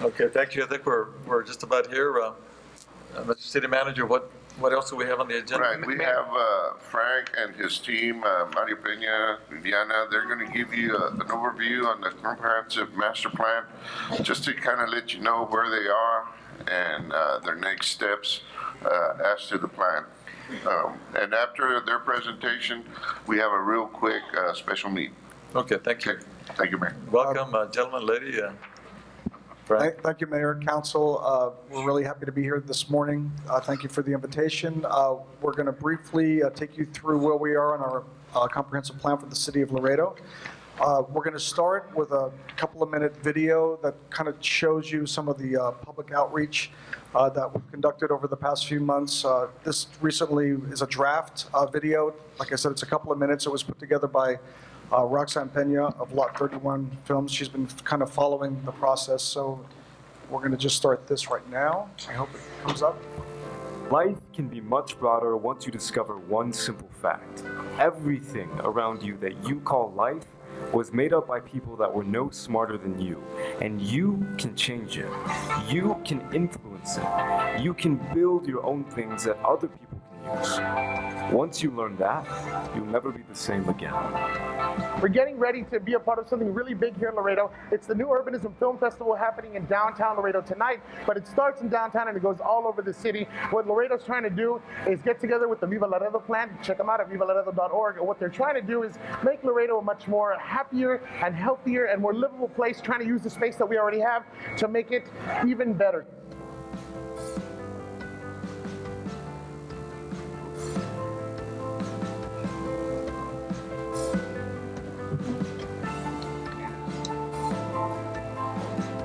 Okay, thank you. I think we're just about here. Mr. City Manager, what else do we have on the agenda? Right, we have Frank and his team, Mario Peña, Viviana, they're going to give you an overview on the comprehensive master plan, just to kind of let you know where they are and their next steps as to the plan. And after their presentation, we have a real quick special meeting. Okay, thank you. Okay, thank you, Mayor. Welcome, gentlemen, lady. Frank. Thank you, Mayor, Council. We're really happy to be here this morning. Thank you for the invitation. We're going to briefly take you through where we are on our comprehensive plan for the city of Laredo. We're going to start with a couple of minute video that kind of shows you some of the public outreach that we've conducted over the past few months. This recently is a draft video. Like I said, it's a couple of minutes. It was put together by Roxanne Peña of Lot 31 Films. She's been kind of following the process, so we're going to just start this right now. I hope it comes up. Life can be much broader once you discover one simple fact. Everything around you that you call life was made up by people that were no smarter than you, and you can change it. You can influence it. You can build your own things that other people can use. Once you learn that, you'll never be the same again. We're getting ready to be a part of something really big here in Laredo. It's the New Urbanism Film Festival happening in downtown Laredo tonight, but it starts in downtown and it goes all over the city. What Laredo's trying to do is get together with the Viva Laredo plan. Check them out at vivalaredo.org. And what they're trying to do is make Laredo a much more happier and healthier and more livable place, trying to use the space that we already have to make it even better.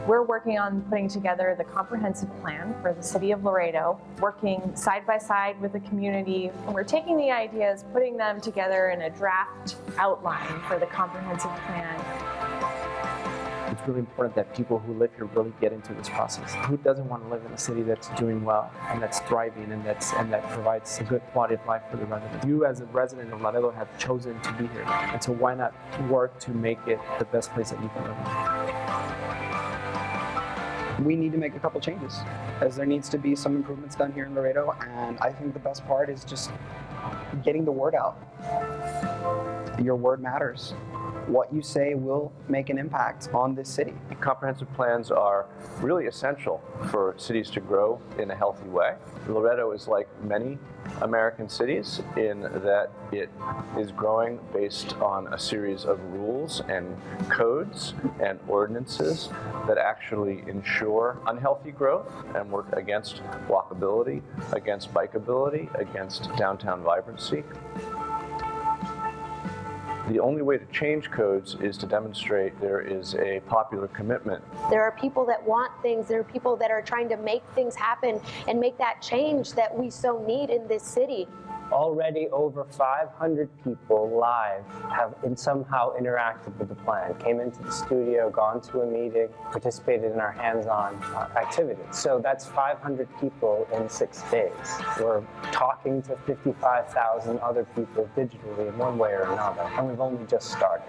We're working on putting together the comprehensive plan for the city of Laredo, working side by side with the community. And we're taking the ideas, putting them together in a draft outline for the comprehensive plan. It's really important that people who live here really get into this process. Who doesn't want to live in a city that's doing well and that's thriving and that provides a good quality of life for the residents? You as a resident of Laredo have chosen to be here, and so why not work to make it the best place that you can live in? We need to make a couple changes, as there needs to be some improvements done here in Laredo, and I think the best part is just getting the word out. Your word matters. What you say will make an impact on this city. Comprehensive plans are really essential for cities to grow in a healthy way. Laredo is like many American cities in that it is growing based on a series of rules and codes and ordinances that actually ensure unhealthy growth and work against walkability, against bikeability, against downtown vibrancy. The only way to change codes is to demonstrate there is a popular commitment. There are people that want things. There are people that are trying to make things happen and make that change that we so need in this city. Already over 500 people live have somehow interacted with the plan, came into the studio, gone to a meeting, participated in our hands-on activities. So that's 500 people in 6 days. We're talking to 55,000 other people digitally in one way or another, and we've only just started.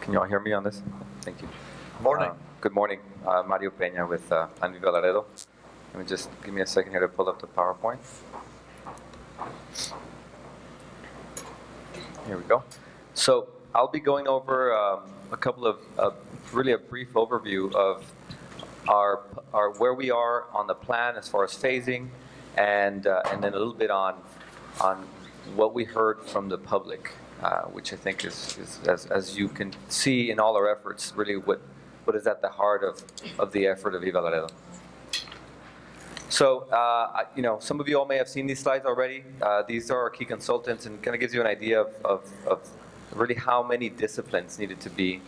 Can you all hear me on this? Thank you. Morning. Good morning. Mario Peña with Viva Laredo. Let me just give me a second here to pull up the PowerPoint. Here we go. So I'll be going over a couple of really a brief overview of our where we are on the plan as far as phasing, and then a little bit on what we heard from the public. Which I think is as you can see in all our efforts, really what is at the heart of the effort of Viva Laredo. So, some of you all may have seen these slides already. These are our key consultants, and kind of gives you an idea of really how many disciplines needed to be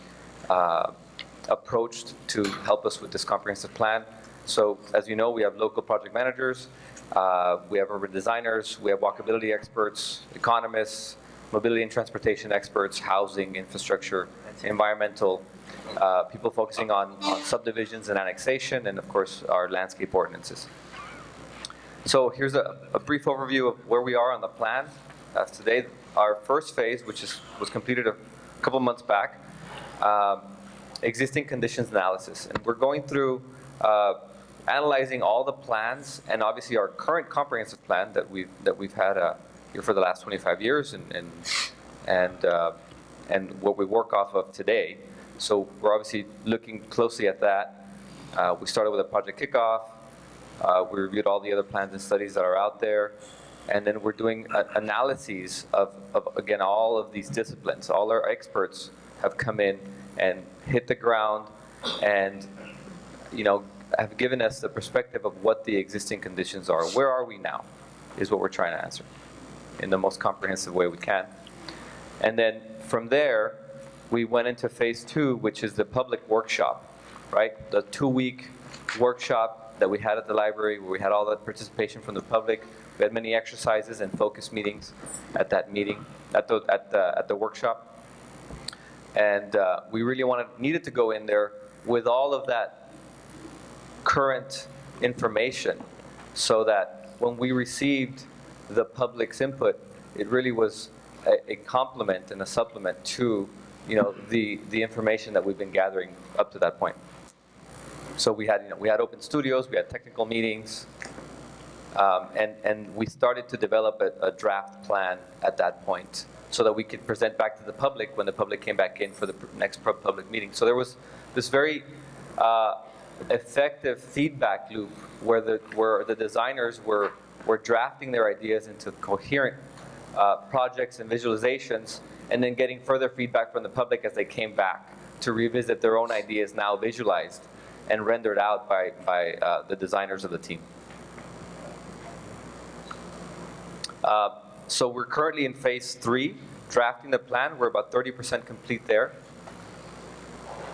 approached to help us with this comprehensive plan. So, as you know, we have local project managers, we have urban designers, we have walkability experts, economists, mobility and transportation experts, housing, infrastructure, environmental, people focusing on subdivisions and annexation, and of course our landscape ordinances. So here's a brief overview of where we are on the plan. Today, our first phase, which was completed a couple months back, existing conditions analysis. And we're going through analyzing all the plans and obviously our current comprehensive plan that we've had here for the last 25 years and what we work off of today. So we're obviously looking closely at that. We started with a project kickoff. We reviewed all the other plans and studies that are out there. And then we're doing analyses of again, all of these disciplines. All our experts have come in and hit the ground and, have given us the perspective of what the existing conditions are. Where are we now is what we're trying to answer in the most comprehensive way we can. And then from there, we went into phase 2, which is the public workshop, right? The 2-week workshop that we had at the library where we had all the participation from the public. We had many exercises and focus meetings at that meeting, at the workshop. And we really needed to go in there with all of that current information so that when we received the public's input, it really was a complement and a supplement to the information that we've been gathering up to that point. So we had open studios, we had technical meetings, and we started to develop a draft plan at that point so that we could present back to the public when the public came back in for the next public meeting. So there was this very effective feedback loop where the designers were drafting their ideas into coherent projects and visualizations, and then getting further feedback from the public as they came back to revisit their own ideas now visualized and rendered out by the designers of the team. So we're currently in phase 3, drafting the plan. We're about 30% complete there.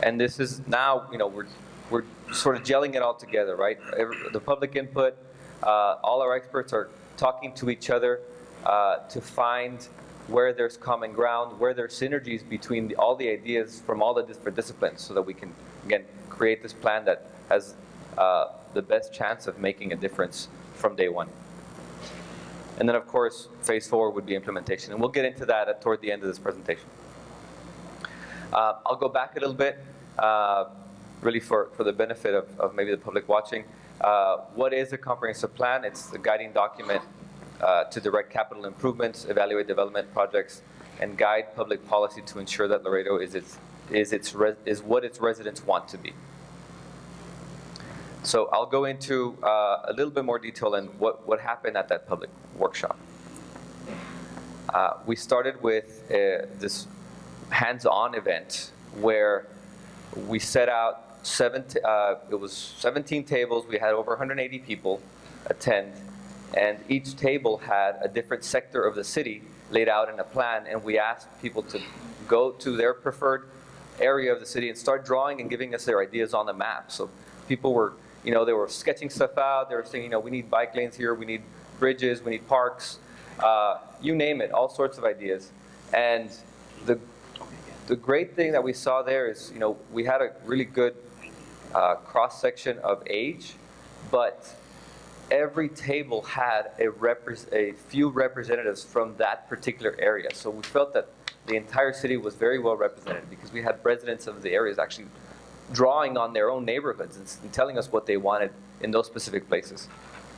And this is now, we're sort of gelling it all together, right? The public input, all our experts are talking to each other to find where there's common ground, where there's synergies between all the ideas from all the different disciplines so that we can, again, create this plan that has the best chance of making a difference from day one. And then, of course, phase 4 would be implementation. And we'll get into that toward the end of this presentation. I'll go back a little bit, really for the benefit of maybe the public watching. What is a comprehensive plan? It's the guiding document to direct capital improvements, evaluate development projects, and guide public policy to ensure that Laredo is what its residents want to be. So I'll go into a little bit more detail on what happened at that public workshop. We started with this hands-on event where we set out it was 17 tables. We had over 180 people attend, and each table had a different sector of the city laid out in a plan, and we asked people to go to their preferred area of the city and start drawing and giving us their ideas on the map. So people were, they were sketching stuff out. They were saying, we need bike lanes here, we need bridges, we need parks, you name it, all sorts of ideas. And the great thing that we saw there is, we had a really good cross-section of age, but every table had a few representatives from that particular area. So we felt that the entire city was very well represented because we had residents of the areas actually drawing on their own neighborhoods and telling us what they wanted in those specific places.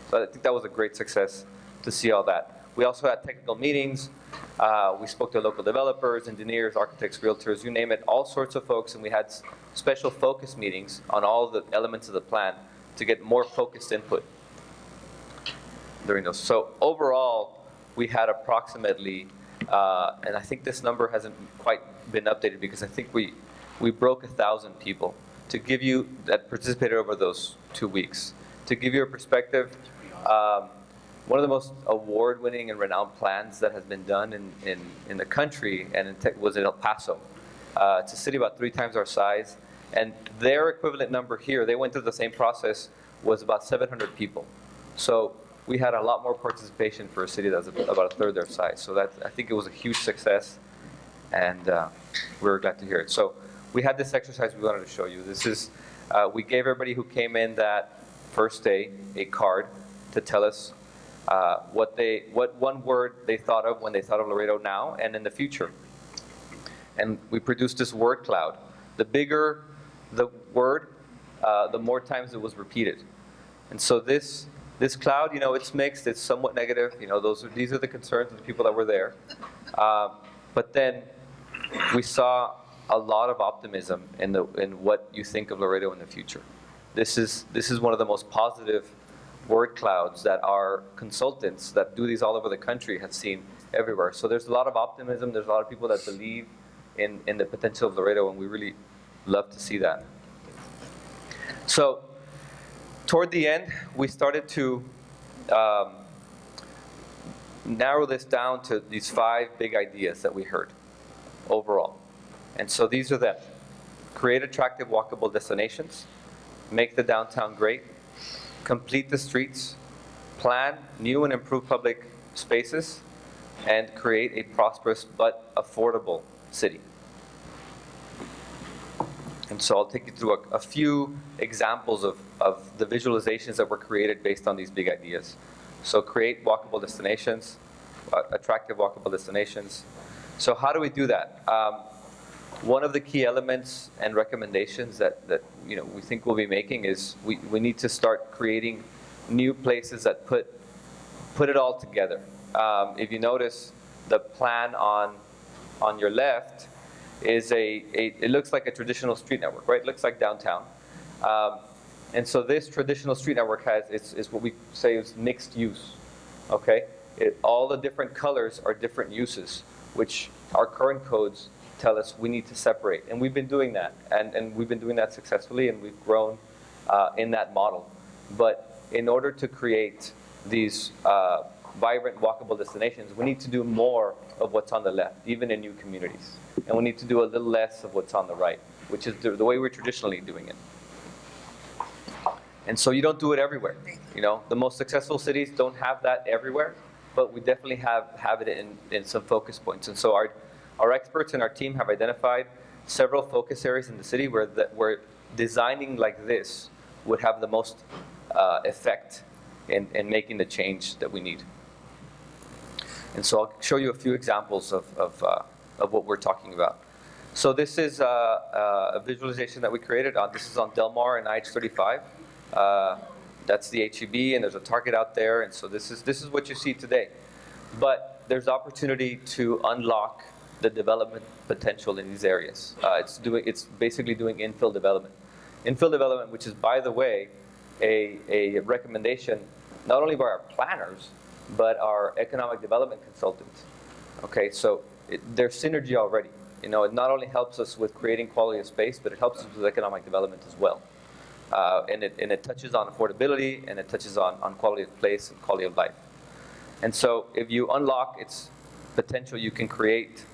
So I think that was a great success to see all that. We also had technical meetings. We spoke to local developers, engineers, architects, realtors, you name it, all sorts of folks, and we had special focus meetings on all the elements of the plan to get more focused input during those. So overall, we had approximately, and I think this number hasn't quite been updated because I think we broke 1,000 people to give you that participated over those 2 weeks. To give you a perspective, one of the most award-winning and renowned plans that has been done in the country and was in El Paso. It's a city about 3 times our size, and their equivalent number here, they went through the same process, was about 700 people. So we had a lot more participation for a city that's about a third their size. So that, I think it was a huge success, and we were glad to hear it. So we had this exercise we wanted to show you. This is, we gave everybody who came in that first day a card to tell us what one word they thought of when they thought of Laredo now and in the future. And we produced this word cloud. The bigger the word, the more times it was repeated. And so this cloud, you know, it's mixed, it's somewhat negative. You know, these are the concerns of the people that were there. But then we saw a lot of optimism in what you think of Laredo in the future. This is one of the most positive word clouds that our consultants that do these all over the country have seen everywhere. So there's a lot of optimism. There's a lot of people that believe in the potential of Laredo, and we really love to see that. So toward the end, we started to narrow this down to these 5 big ideas that we heard overall. And so these are them. Create attractive walkable destinations, make the downtown great, complete the streets, plan new and improved public spaces, and create a prosperous but affordable city. And so I'll take you through a few examples of the visualizations that were created based on these big ideas. So create walkable destinations, attractive walkable destinations. So how do we do that? One of the key elements and recommendations that you know, we think we'll be making is we need to start creating new places that put it all together. If you notice, the plan on your left is it looks like a traditional street network, right? It looks like downtown. And so this traditional street network is what we say is mixed use, okay? All the different colors are different uses, which our current codes tell us we need to separate. And we've been doing that, and we've been doing that successfully, and we've grown in that model. But in order to create these vibrant walkable destinations, we need to do more of what's on the left, even in new communities. And we need to do a little less of what's on the right, which is the way we're traditionally doing it. And so you don't do it everywhere. You know, the most successful cities don't have that everywhere, but we definitely have it in some focus points. And so our experts and our team have identified several focus areas in the city where designing like this would have the most effect in making the change that we need. And so I'll show you a few examples of what we're talking about. So this is a visualization that we created. This is on Del Mar and IH-35. That's the HEB, and there's a Target out there. And so this is what you see today. But there's opportunity to unlock the development potential in these areas. It's basically doing infill development. Infill development, which is, by the way, a recommendation not only by our planners, but our economic development consultants. Okay, so there's synergy already. You know, it not only helps us with creating quality of space, but it helps us with economic development as well. And it touches on affordability, and it touches on quality of place and quality of life. And so if you unlock its potential, you can create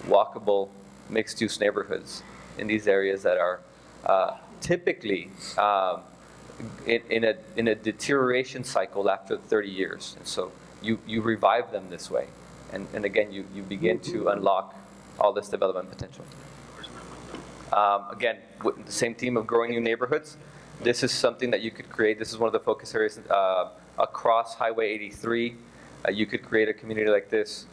walkable mixed-use neighborhoods in these areas that are typically in a deterioration cycle after 30 years. And so you revive them this way. And again, you begin to unlock all this development potential. Again, with the same theme of growing new neighborhoods, this is something that you could create. This is one of the focus areas across Highway 83. You could create a community like this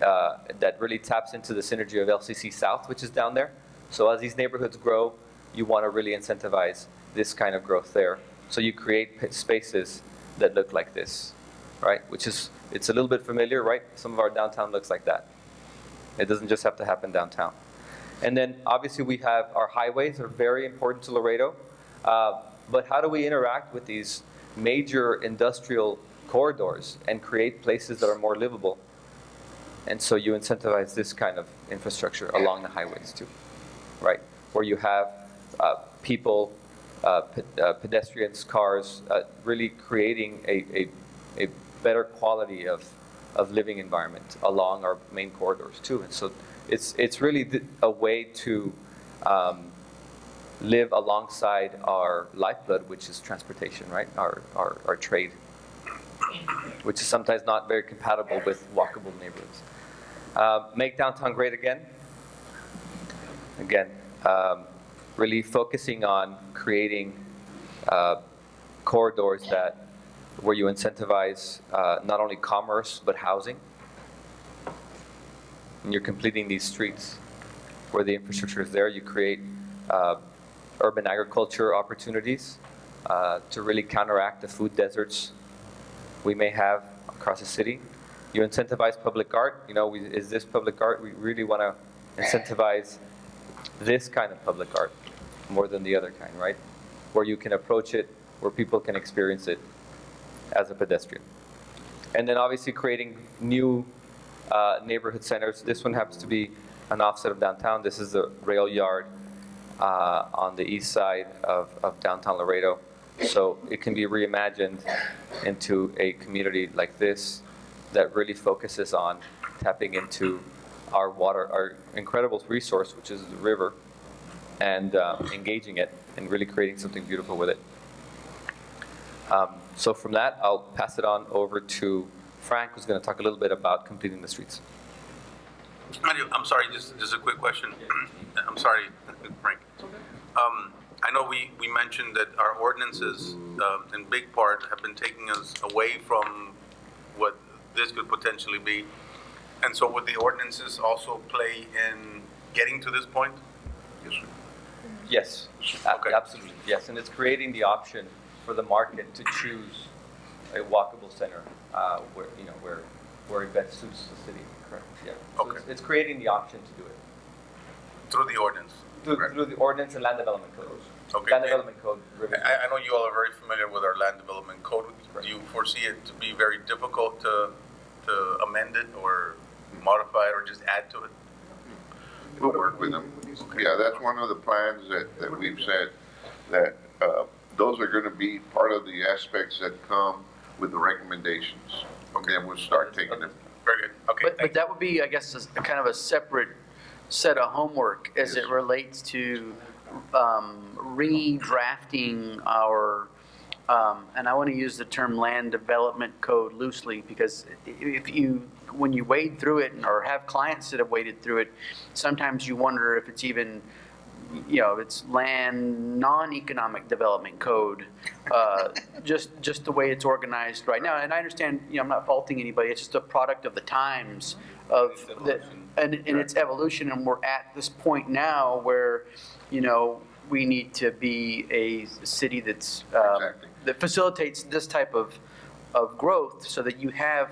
that really taps into the synergy of LCC South, which is down there. So as these neighborhoods grow, you want to really incentivize this kind of growth there. So you create spaces that look like this, right? It's a little bit familiar, right? Some of our downtown looks like that. It doesn't just have to happen downtown. And then obviously we have our highways are very important to Laredo. But how do we interact with these major industrial corridors and create places that are more livable? And so you incentivize this kind of infrastructure along the highways too, right? Where you have people, pedestrians, cars, really creating a better quality of living environment along our main corridors too. And so it's really a way to live alongside our lifeblood, which is transportation, right? Our trade. which is sometimes not very compatible with walkable neighborhoods. Make downtown great again. Again, really focusing on creating corridors where you incentivize not only commerce, but housing. And you're completing these streets where the infrastructure is there. You create urban agriculture opportunities to really counteract the food deserts we may have across the city. You incentivize public art. Is this public art? We really want to incentivize this kind of public art more than the other kind, right? Where you can approach it, where people can experience it as a pedestrian. And then obviously creating new neighborhood centers. This one happens to be an offset of downtown. This is the rail yard on the east side of downtown Laredo. So it can be reimagined into a community like this that really focuses on tapping into our water, our incredible resource, which is the river, and engaging it and really creating something beautiful with it. So from that, I'll pass it on over to Frank, who's going to talk a little bit about completing the streets. I'm sorry, just a quick question. I'm sorry, Frank. I know we mentioned that our ordinances, in big part, have been taking us away from what this could potentially be. And so would the ordinances also play in getting to this point? Yes, Okay. absolutely, yes. And it's creating the option for the market to choose a walkable center where it best suits the city, correct? Yeah. So Okay. it's creating the option to do it. Through the ordinance? Through the ordinance and land development code. Okay. Land development code. revision. I know you all are very familiar with our land development code. Do you foresee it to be very difficult to amend it or modify it or just add to it? We'll work with them. Yeah, that's one of the plans that we've said, that those are going to be part of the aspects that come with the recommendations. Okay, and we'll start taking them. Very good. Okay. But that would be, I guess, a kind of a separate set of homework as it relates to redrafting our, and I want to use the term land development code loosely, because when you wade through it or have clients that have waded through it, sometimes you wonder if it's even, it's land non-economic development code, just the way it's organized right now. And I understand, I'm not faulting anybody, it's just a product of the times of and its evolution. And we're at this point now where, we need to be a city that's, that facilitates this type of growth, so that you have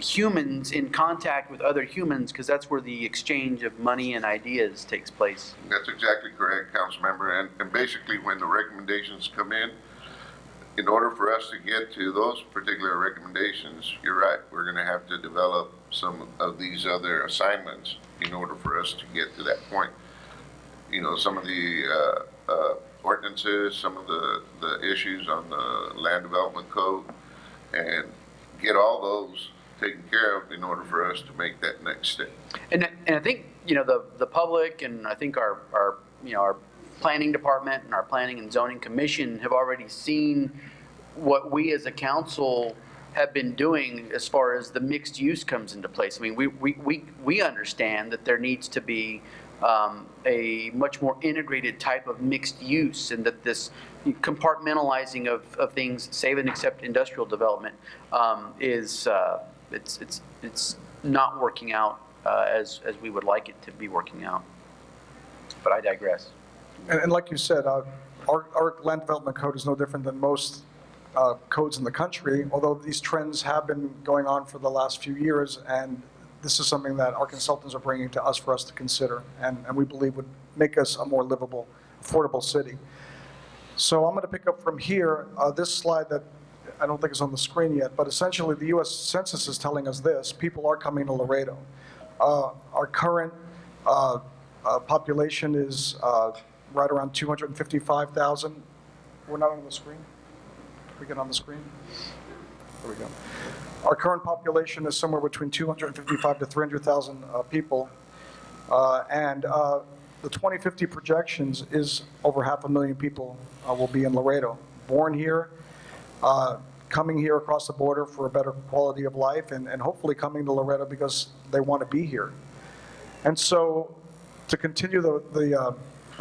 humans in contact with other humans, because that's where the exchange of money and ideas takes place. That's exactly correct, council member. And basically, when the recommendations come in order for us to get to those particular recommendations, you're right, we're going to have to develop some of these other assignments in order for us to get to that point. Some of the ordinances, some of the issues on the land development code, and get all those taken care of in order for us to make that next step. And I think, the public, and I think our planning department and our planning and zoning commission have already seen what we as a council have been doing as far as the mixed use comes into place. I mean, we understand that there needs to be a much more integrated type of mixed use, and that this compartmentalizing of things, save and except industrial development, is it's not working out as we would like it to be working out. But I digress. And like you said, our land development code is no different than most codes in the country, although these trends have been going on for the last few years, and this is something that our consultants are bringing to us for us to consider, and we believe would make us a more livable, affordable city. So I'm going to pick up from here, this slide that I don't think is on the screen yet, but essentially the U.S. Census is telling us this: people are coming to Laredo. Our current population is right around 255,000. We're not on the screen? Can we get on the screen? There we go. Our current population is somewhere between 255 to 300,000 people, and the 2050 projections is over 500,000 people will be in Laredo, born here, coming here across the border for a better quality of life, and hopefully coming to Loretto because they want to be here. And so to continue the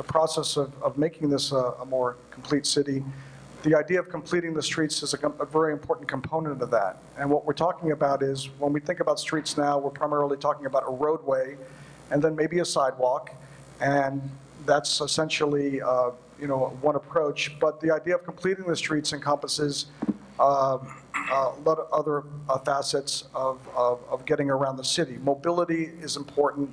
process of making this a more complete city, the idea of completing the streets is a very important component of that. And what we're talking about is, when we think about streets now, we're primarily talking about a roadway and then maybe a sidewalk. And that's essentially one approach. But the idea of completing the streets encompasses a lot of other facets of getting around the city. Mobility is important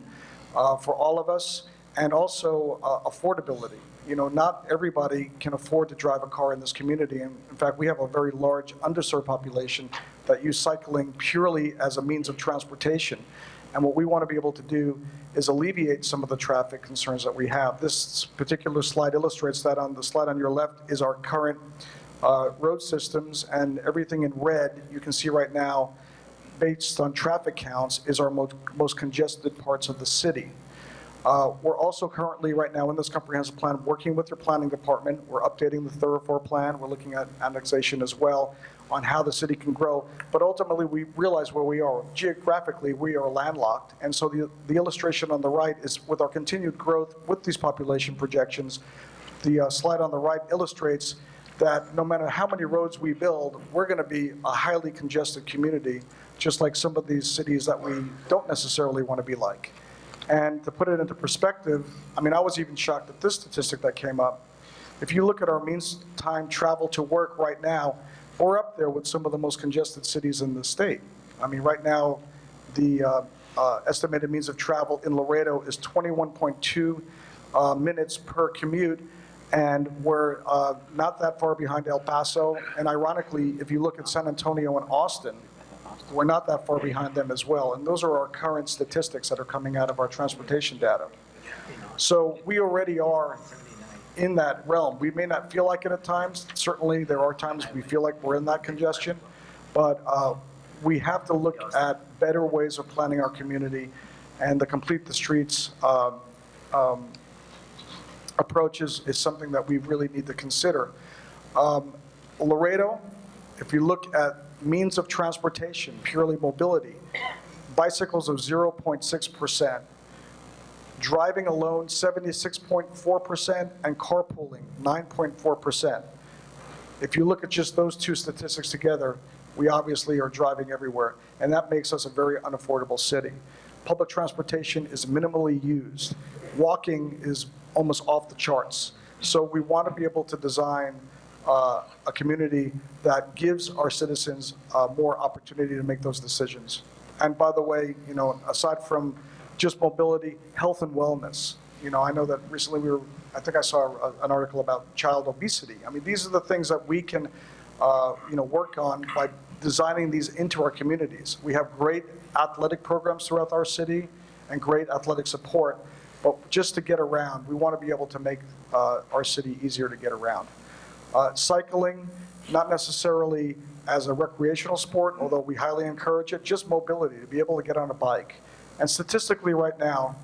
for all of us, and also affordability. Not everybody can afford to drive a car in this community. And in fact, we have a very large underserved population that use cycling purely as a means of transportation. And what we want to be able to do is alleviate some of the traffic concerns that we have. This particular slide illustrates that. On the slide on your left is our current road systems, and everything in red you can see right now, based on traffic counts, is our most congested parts of the city. We're also currently, right now, in this comprehensive plan, working with your planning department. We're updating the thoroughfare plan. We're looking at annexation as well on how the city can grow. But ultimately, we realize where we are. Geographically, we are landlocked. And so the illustration on the right is with our continued growth with these population projections. The slide on the right illustrates that no matter how many roads we build, we're going to be a highly congested community, just like some of these cities that we don't necessarily want to be like. And to put it into perspective, I was even shocked at this statistic that came up. If you look at our mean time travel to work right now, we're up there with some of the most congested cities in the state. Right now, the estimated means of travel in Laredo is 21.2 minutes per commute, and we're not that far behind El Paso. And ironically, if you look at San Antonio and Austin, we're not that far behind them as well. And those are our current statistics that are coming out of our transportation data. So we already are in that realm. We may not feel like it at times. Certainly, there are times we feel like we're in that congestion. But we have to look at better ways of planning our community, and the Complete the Streets approach is something that we really need to consider. Laredo, if you look at means of transportation, purely mobility, bicycles are 0.6%, driving alone 76.4%, and carpooling 9.4%. If you look at just those two statistics together, we obviously are driving everywhere, and that makes us a very unaffordable city. Public transportation is minimally used. Walking is almost off the charts. So we want to be able to design a community that gives our citizens more opportunity to make those decisions. And by the way, aside from just mobility, health and wellness. I know that recently I think I saw an article about child obesity. These are the things that we can, work on by designing these into our communities. We have great athletic programs throughout our city and great athletic support, but just to get around, we want to be able to make our city easier to get around. Cycling, not necessarily as a recreational sport, although we highly encourage it, just mobility, to be able to get on a bike. And statistically right now,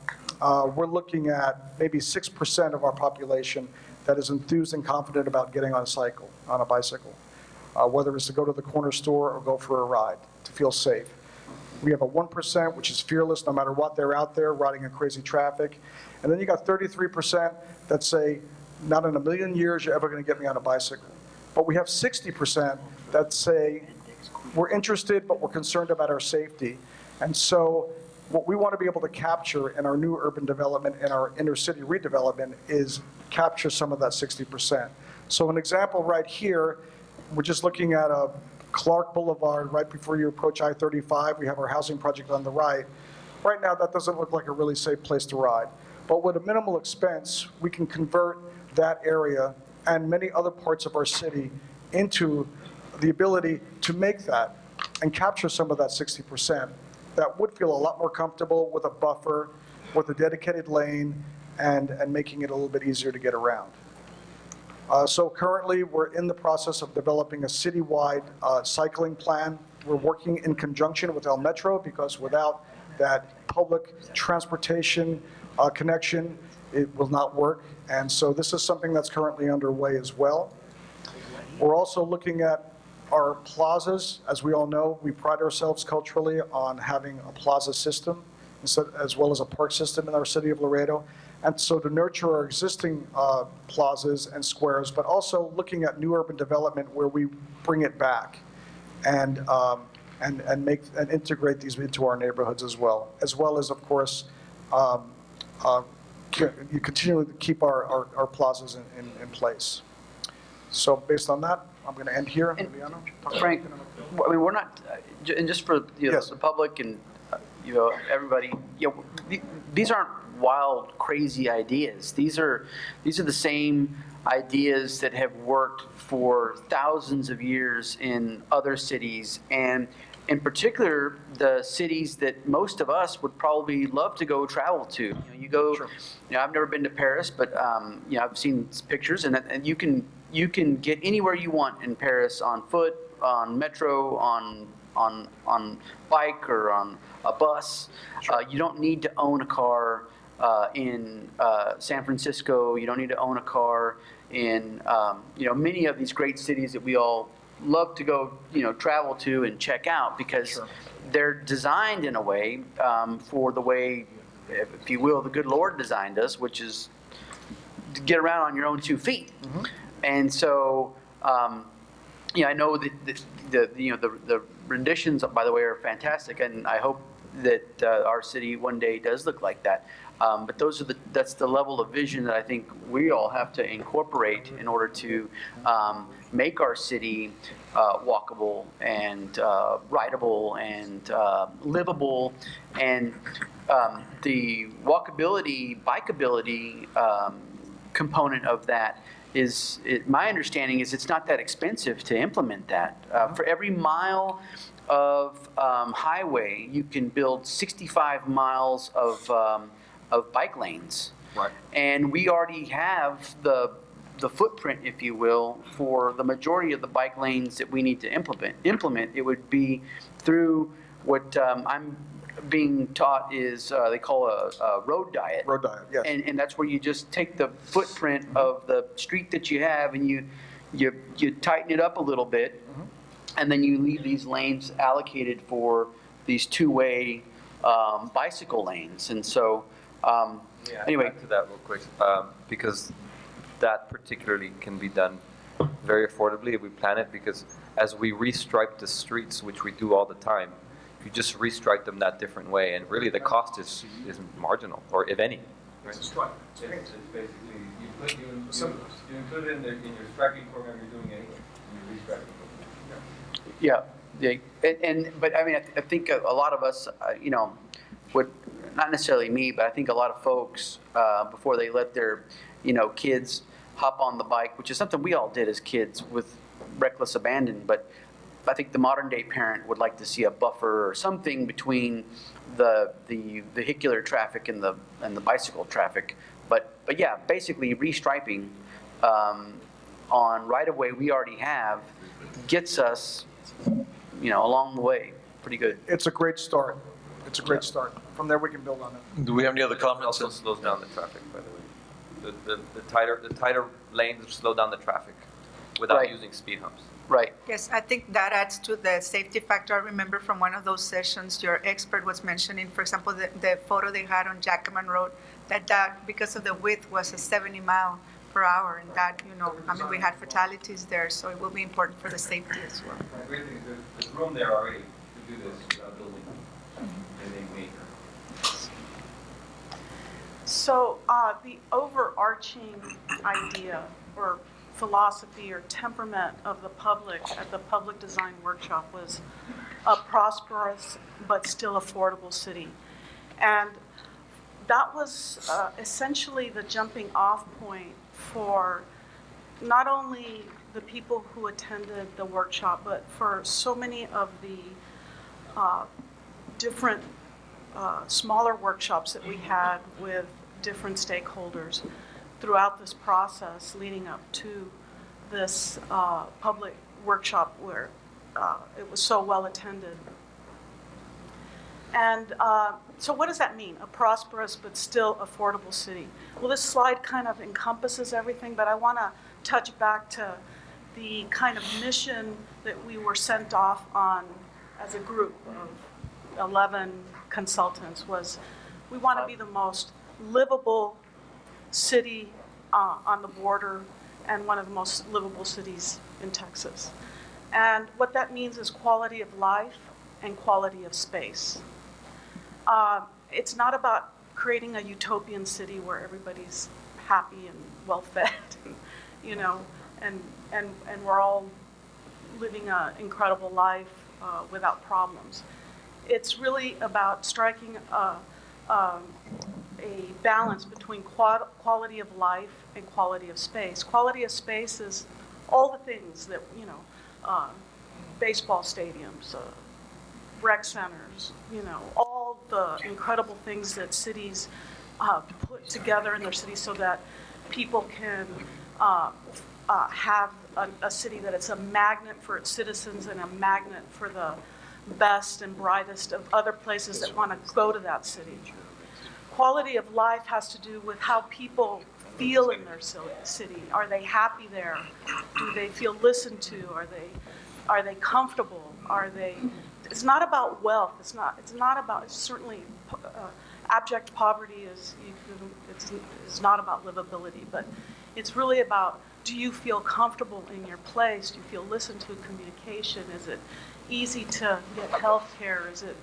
we're looking at maybe 6% of our population that is enthused and confident about getting on a bicycle, whether it's to go to the corner store or go for a ride, to feel safe. We have a 1%, which is fearless no matter what. They're out there riding in crazy traffic. And then you got 33% that say, not in a million years you're ever going to get me on a bicycle. But we have 60% that say, we're interested, but we're concerned about our safety. And so what we want to be able to capture in our new urban development and our inner city redevelopment is capture some of that 60%. So an example right here, we're just looking at a Clark Boulevard right before you approach I-35. We have our housing project on the right. Right now, that doesn't look like a really safe place to ride. But with a minimal expense, we can convert that area and many other parts of our city into the ability to make that and capture some of that 60% that would feel a lot more comfortable with a buffer, with a dedicated lane, and making it a little bit easier to get around. So currently, we're in the process of developing a citywide cycling plan. We're working in conjunction with El Metro, because without that public transportation connection, it will not work. And so this is something that's currently underway as well. We're also looking at Our plazas, as we all know, we pride ourselves culturally on having a plaza system as well as a park system in our city of Laredo. And so to nurture our existing plazas and squares, but also looking at new urban development where we bring it back and integrate these into our neighborhoods as well as, of course, you continue to keep our plazas in place. So based on that, I'm going to end here. Emiliano? Frank, I mean, we're not, and just for Yes. the public and everybody, these aren't wild, crazy ideas. These are the same ideas that have worked for thousands of years in other cities, and in particular, the cities that most of us would probably love to go travel to. You go, Sure. I've never been to Paris, but I've seen pictures, and you can get anywhere you want in Paris on foot, on metro, on bike, or on a bus. You don't need to own a car in San Francisco. You don't need to own a car in many of these great cities that we all love to go travel to and check out, because Sure. they're designed in a way for the way, if you will, the good Lord designed us, which is to get around on your own 2 feet. Mm-hmm. And so, I know that the renditions, by the way, are fantastic, and I hope that our city one day does look like that. But that's the level of vision that I think we all have to incorporate in order to make our city walkable and rideable and livable. And the walkability, bikeability component of that is, my understanding is it's not that expensive to implement that. For every mile of highway, you can build 65 miles of bike lanes. Right. And we already have the footprint, if you will, for the majority of the bike lanes that we need to implement. It would be through what I'm being taught is they call a road diet. Road diet, yes. And that's where you just take the footprint of the street that you have and you tighten it up a little bit, and then you leave these lanes allocated for these two-way bicycle lanes. And so, anyway. Back to that real quick, because that particularly can be done very affordably if we plan it, because as we restripe the streets, which we do all the time, you just restripe them that different way, and really the cost is marginal, or if any. It's basically, you include it in your striping program you're doing anyway, and you're restriping. Yeah, but I mean, I think a lot of us, would, not necessarily me, but I think a lot of folks, before they let their, kids hop on the bike, which is something we all did as kids with reckless abandon, but I think the modern day parent would like to see a buffer or something between the vehicular traffic and the bicycle traffic. But yeah, basically restriping on right-of-way we already have gets us, along the way, pretty good. It's a great start. It's a great start. From there, we can build on it. Do we have any other It comments? also slows down the traffic, by the way. The tighter lanes slow down the traffic without Right. using speed humps. Right. Yes, I think that adds to the safety factor. I remember from one of those sessions, your expert was mentioning, for example, the photo they had on Jackman Road, that because of the width was a 70 mile per hour, and that, we had fatalities there, so it will be important for the safety as well. The great thing is there's room there already to do this without building anything major. So the overarching idea or philosophy or temperament of the public at the public design workshop was a prosperous but still affordable city. And that was essentially the jumping off point for not only the people who attended the workshop, but for so many of the different smaller workshops that we had with different stakeholders throughout this process leading up to this public workshop where it was so well attended. And so what does that mean, a prosperous but still affordable city? Well, this slide kind of encompasses everything, but I want to touch back to the kind of mission that we were sent off on as a group of 11 consultants was we want to be the most livable city on the border and one of the most livable cities in Texas. And what that means is quality of life and quality of space. It's not about creating a utopian city where everybody's happy and well-fed, you know, and we're all living an incredible life without problems. It's really about striking a balance between quality of life and quality of space. Quality of space is all the things that, you know, baseball stadiums, rec centers, you know, all the incredible things that cities put together in their cities so that people can have a city that is a magnet for its citizens and a magnet for the best and brightest of other places that want to go to that city. Quality of life has to do with how people feel in their city. Are they happy there? Do they feel listened to? Are they comfortable? It's not about wealth. It's not about, it's certainly, abject poverty is not about livability, but it's really about, do you feel comfortable in your place? Do you feel listened to? Communication? Is it easy to get health care? Is it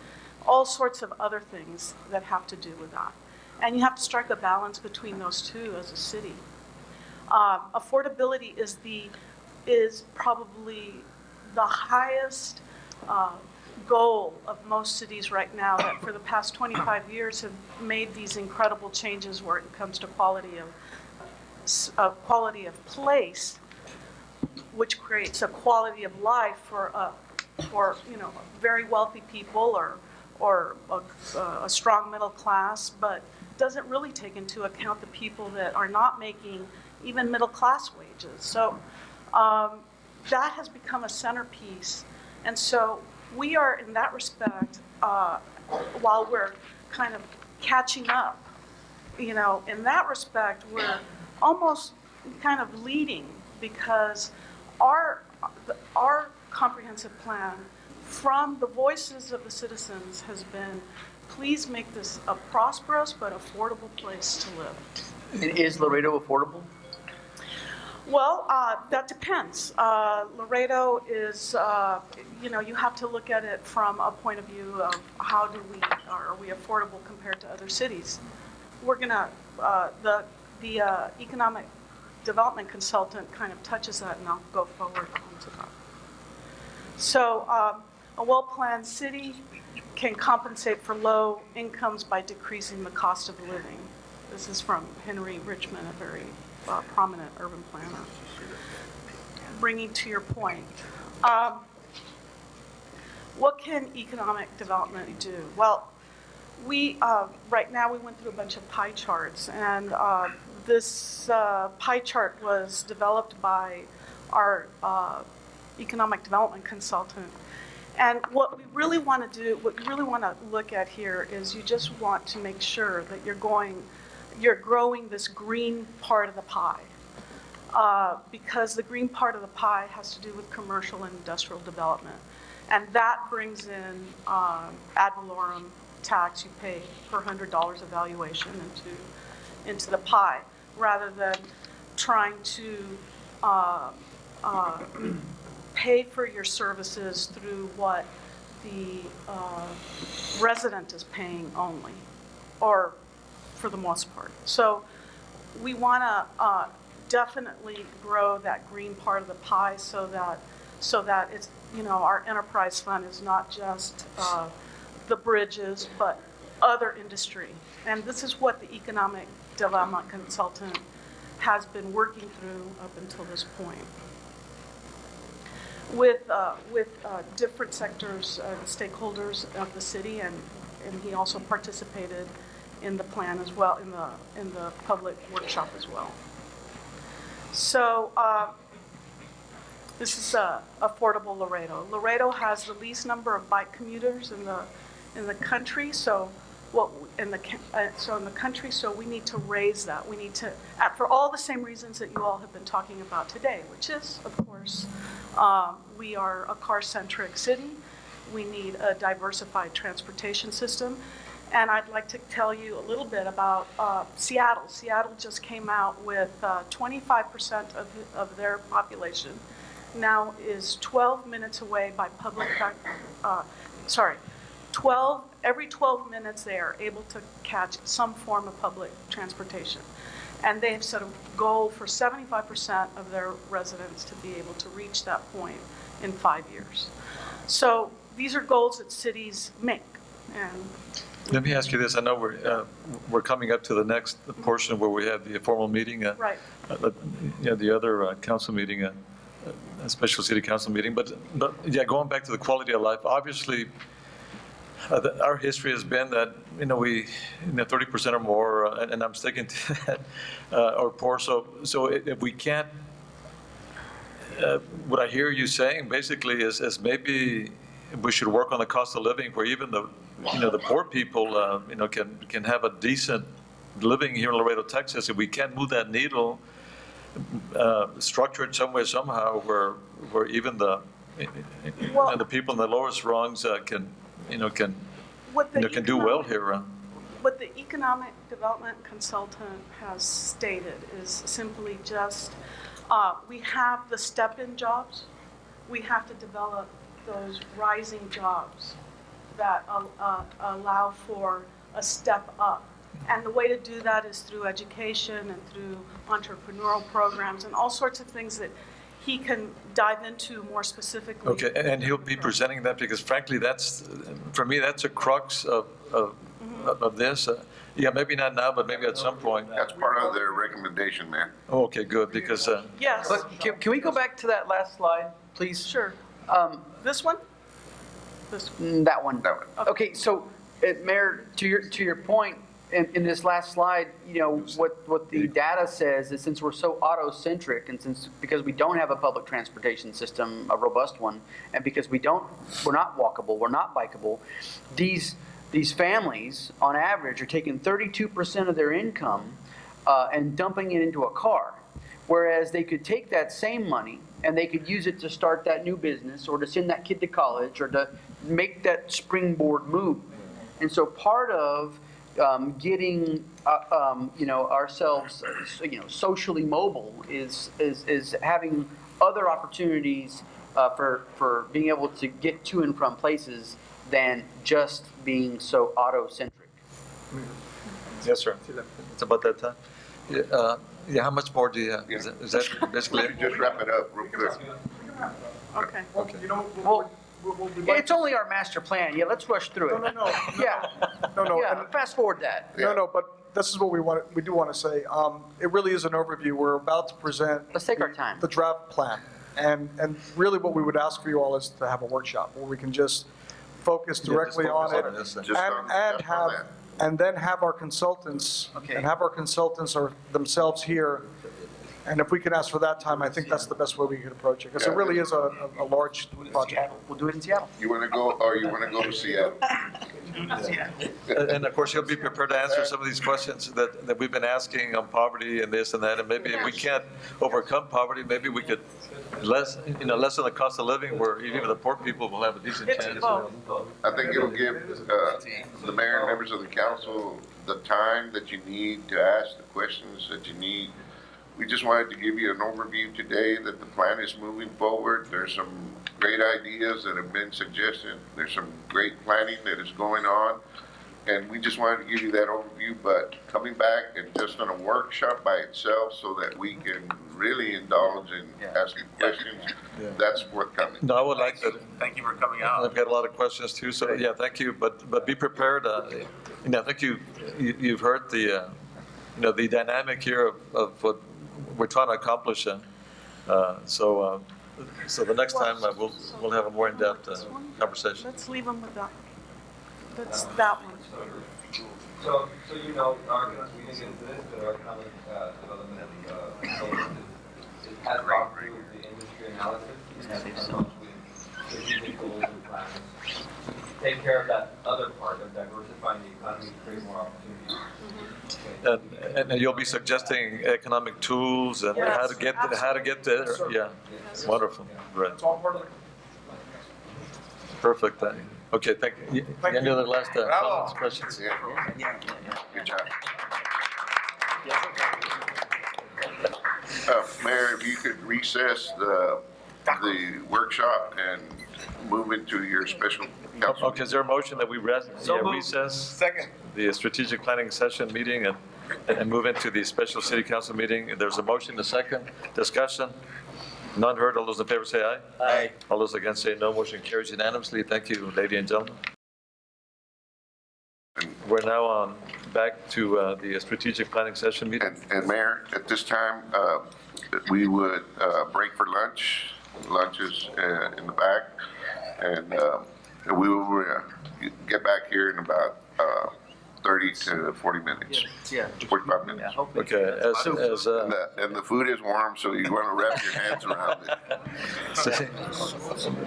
all sorts of other things that have to do with that? And you have to strike a balance between those two as a city. Affordability is probably the highest goal of most cities right now, that for the past 25 years have made these incredible changes where it comes to quality of place, which creates a quality of life for you know, very wealthy people or a strong middle class, but doesn't really take into account the people that are not making even middle class wages. So that has become a centerpiece. And so we are, in that respect, while we're kind of catching up, you know, in that respect, we're almost kind of leading, because our comprehensive plan from the voices of the citizens has been, please make this a prosperous but affordable place to live. Is Laredo affordable? Well, that depends. Laredo is, you know, you have to look at it from a point of view of are we affordable compared to other cities? We're gonna, the economic development consultant kind of touches that, and I'll go forward onto that. So a well-planned city can compensate for low incomes by decreasing the cost of living. This is from Henry Richmond, a very prominent urban planner. Bringing to your point, what can economic development do? Well, we right now we went through a bunch of pie charts, and this pie chart was developed by our economic development consultant. And what we really want to do, what you really want to look at here is you just want to make sure that you're growing this green part of the pie. Because the green part of the pie has to do with commercial and industrial development. And that brings in ad valorem tax you pay per $100 of valuation into the pie, rather than trying to pay for your services through what the resident is paying only, or for the most part. So we want to definitely grow that green part of the pie so that it's, you know, our enterprise fund is not just the bridges, but other industry. And this is what the economic development consultant has been working through up until this point. With different sectors, stakeholders of the city, and he also participated in the plan as well, in the public workshop as well. So this is affordable Laredo. Laredo has the least number of bike commuters in the country, so in the country, so we need to raise that. We need to, for all the same reasons that you all have been talking about today, which is, of course, we are a car-centric city. We need a diversified transportation system. And I'd like to tell you a little bit about Seattle. Seattle just came out with 25% of their population now is 12 minutes away by every 12 minutes they are able to catch some form of public transportation. And they have set a goal for 75% of their residents to be able to reach that point in 5 years. So these are goals that cities make. And Let me ask you this. I know we're coming up to the next portion where we have the formal meeting. Right. The other council meeting, a special city council meeting. But yeah, going back to the quality of life, obviously, our history has been that, we, 30% or more, and I'm sticking to that, are poor. So if we can't, what I hear you saying basically is maybe we should work on the cost of living where even the poor people, can have a decent living here in Laredo, Texas. If we can't move that needle, structure it some way, somehow, where even the people in the lowest rungs can do well here. What the economic development consultant has stated is simply just, we have the step-in jobs. We have to develop those rising jobs that allow for a step up. And the way to do that is through education and through entrepreneurial programs and all sorts of things that he can dive into more specifically. Okay, and he'll be presenting that because frankly, for me, that's a crux of this. Yeah, maybe not now, but maybe at some point. That's part of their recommendation, man. Oh, okay, good, because. Yes. But can we go back to that last slide, please? Sure. This one? That one. Okay, so Mayor, to your point, in this last slide, what the data says is since we're so auto-centric and because we don't have a public transportation system, a robust one, and because we're not walkable, we're not bikeable, these families on average are taking 32% of their income and dumping it into a car. Whereas they could take that same money and they could use it to start that new business or to send that kid to college or to make that springboard move. And so part of getting ourselves socially mobile is having other opportunities for being able to get to and from places than just being so auto-centric. Yes, sir. It's about that time. Yeah, how much more do you have? Is that basically it? Just wrap it up real quick. Okay. Well, it's only our master plan. Yeah, let's rush through it. No. Yeah. No. Yeah, fast forward that. No, but this is what we do want to say. It really is an overview. We're about to present. Let's take our time. The draft plan. And really what we would ask for you all is to have a workshop where we can just focus directly on it and then have our consultants themselves here. And if we can ask for that time, I think that's the best way we could approach it, because it really is a large project. We'll do it in Seattle. You want to go to Seattle? And of course, he'll be prepared to answer some of these questions that we've been asking on poverty and this and that. And maybe if we can't overcome poverty, maybe we could lessen the cost of living where even the poor people will have a decent chance. I think it'll give the mayor and members of the council the time that you need to ask the questions that you need. We just wanted to give you an overview today that the plan is moving forward. There's some great ideas that have been suggested. There's some great planning that is going on. And we just wanted to give you that overview, but coming back and just on a workshop by itself so that we can really indulge in asking questions, that's forthcoming. No, I would like that. Thank you for coming out. I've got a lot of questions too, so yeah, thank you. But be prepared. I think you've heard the dynamic here of what we're trying to accomplish. So the next time we'll have a more in-depth conversation. Let's leave them with that. That's that one. So our we didn't get into this, but our economic development consultant has gone through the industry analysis and has come up with strategic goals and plans to take care of that other part of diversifying the economy, And you'll be suggesting economic tools and how to get there. Yeah, wonderful, right. Perfect. Okay, thank you. Any other last comments, questions? Good job. Mayor, if you could recess the workshop and move into your special council. Okay, is there a motion that we recess? Second. The strategic planning session meeting and move into the special city council meeting? There's a motion, a second, discussion. None heard. All those in favor say aye. Aye. All those against say no. Motion carries unanimously. Thank you, ladies and gentlemen. We're now on back to the strategic planning session meeting. And Mayor, at this time, we would break for lunch. Lunch is in the back. And we will get back here in about 30 to 40 minutes. Yeah. 45 minutes. Okay, And the food is warm, so you want to wrap your hands around it.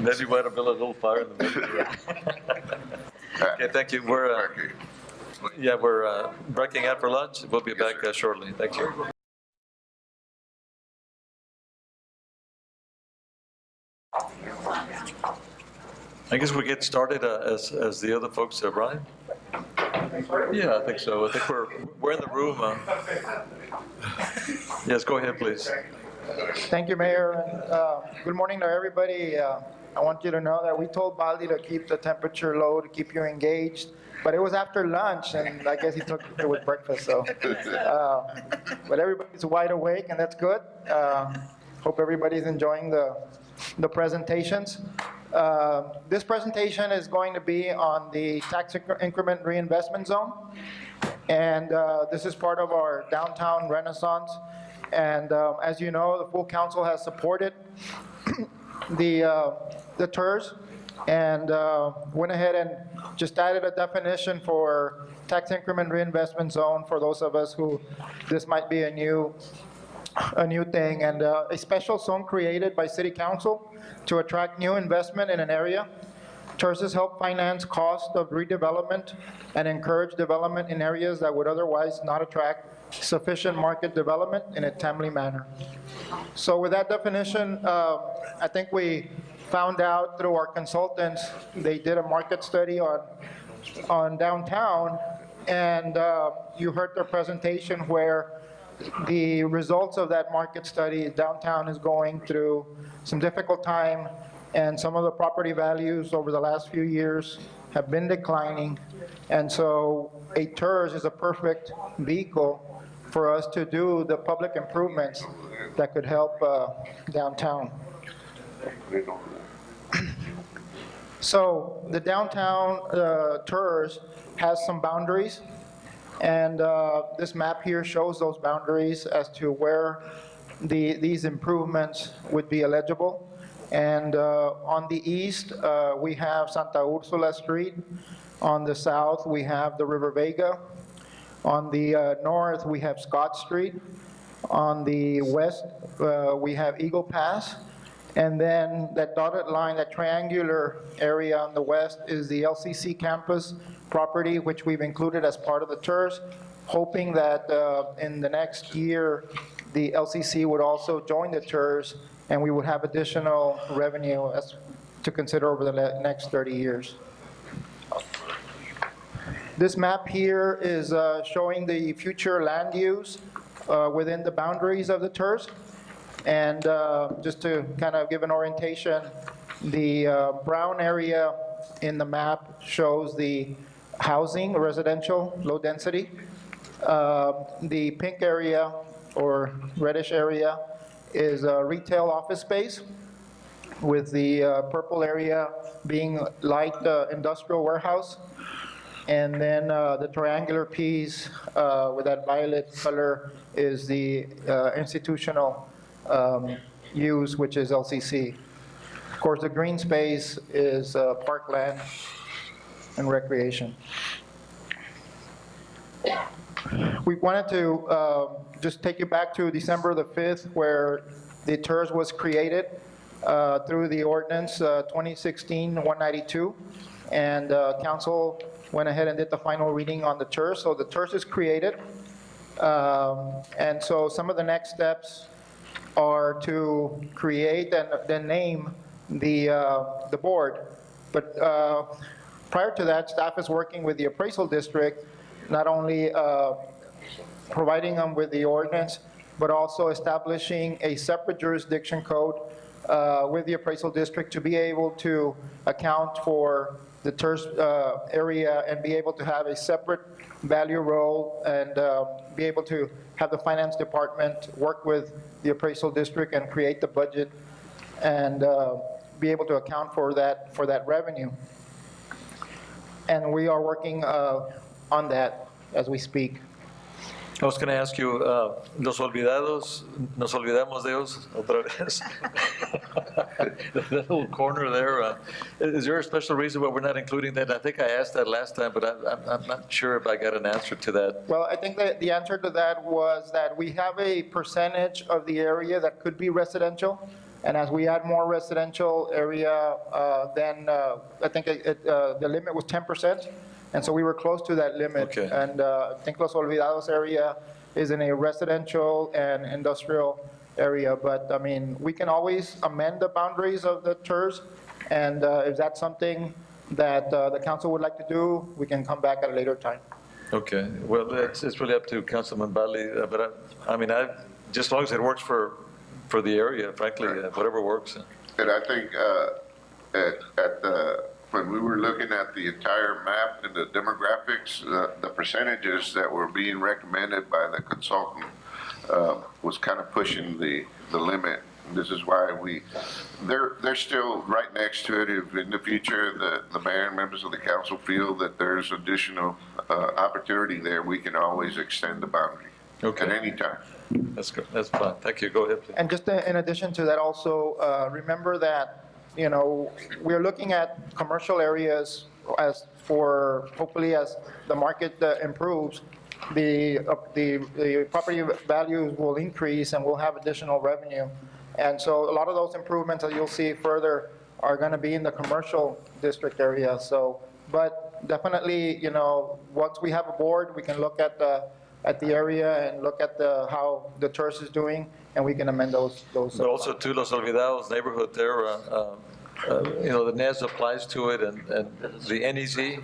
Maybe you want to build a little fire in the middle. Okay, thank you. We're breaking out for lunch. We'll be back shortly. Thank you. I guess we get started as the other folks arrive. Yeah, I think so. I think we're in the room. Yes, go ahead, please. Thank you, Mayor. Good morning to everybody. I want you to know that we told Baldi to keep the temperature low, to keep you engaged, but it was after lunch, and I guess he took it with breakfast. So, but everybody's wide awake, and that's good. Hope everybody's enjoying the presentations. This presentation is going to be on the tax increment reinvestment zone, and this is part of our downtown renaissance. And as you know, the full council has supported the TERS, and went ahead and just added a definition for tax increment reinvestment zone for those of us who this might be a new thing, and a special zone created by City Council to attract new investment in an area. TERSs help finance cost of redevelopment and encourage development in areas that would otherwise not attract sufficient market development in a timely manner. So with that definition, I think we found out through our consultants, they did a market study on downtown, and you heard their presentation where the results of that market study, downtown is going through some difficult time, and some of the property values over the last few years have been declining. And so a TERS is a perfect vehicle for us to do the public improvements that could help downtown. So the downtown TERS has some boundaries, and this map here shows those boundaries as to where these improvements would be eligible. And on the east, we have Santa Ursula Street. On the south, we have the River Vega. On the north, we have Scott Street. On the west, we have Eagle Pass. And then that dotted line, that triangular area on the west is the LCC campus property, which we've included as part of the TERS, hoping that in the next year, the LCC would also join the TERS, and we would have additional revenue to consider over the next 30 years. This map here is showing the future land use within the boundaries of the TERS. And just to kind of give an orientation, the brown area in the map shows the housing, residential, low density. The pink area or reddish area is retail office space, with the purple area being light industrial warehouse. And then the triangular piece with that violet color is the institutional use, which is LCC. Of course, the green space is parkland and recreation. We wanted to just take you back to December the 5th, where the TERS was created through the ordinance 2016-192, and council went ahead and did the final reading on the TERS. So the TERS is created, And so some of the next steps are to create and then name the board. But prior to that, staff is working with the appraisal district, not only providing them with the ordinance, but also establishing a separate jurisdiction code with the appraisal district to be able to account for the TERS area and be able to have a separate value role and be able to have the finance department work with the appraisal district and create the budget and be able to account for that revenue. And we are working on that as we speak. I was going to ask you, los olvidados, nos olvidamos de ellos otra vez. That little corner there, is there a special reason why we're not including that? I think I asked that last time, but I'm not sure if I got an answer to that. Well, I think that the answer to that was that we have a percentage of the area that could be residential. And as we add more residential area, then I think the limit was 10%. And so we were close to that limit. Okay. And I think Los Olvidados area is in a residential and industrial area. But I mean, we can always amend the boundaries of the TERS. And if that's something that the council would like to do, we can come back at a later time. Okay, well, it's really up to Councilman Bali, but I mean, just as long as it works for the area, frankly, whatever works. And I think when we were looking at the entire map and the demographics, the percentages that were being recommended by the consultant was kind of pushing the limit. This is why they're still right next to it. If in the future the mayor and members of the council feel that there's additional opportunity there, we can always extend the boundary at any time. That's good. That's fine. Thank you. Go ahead, please. And just in addition to that also, remember that, you know, we're looking at commercial areas as for, hopefully as the market improves, the property values will increase and we'll have additional revenue. And so a lot of those improvements that you'll see further are going to be in the commercial district area. So, but definitely, you know, once we have a board, we can look at the area and look at how the TERS is doing, and we can amend those. But also to Los Olvidados neighborhood there, you know, the NES applies to it, and the NEZ.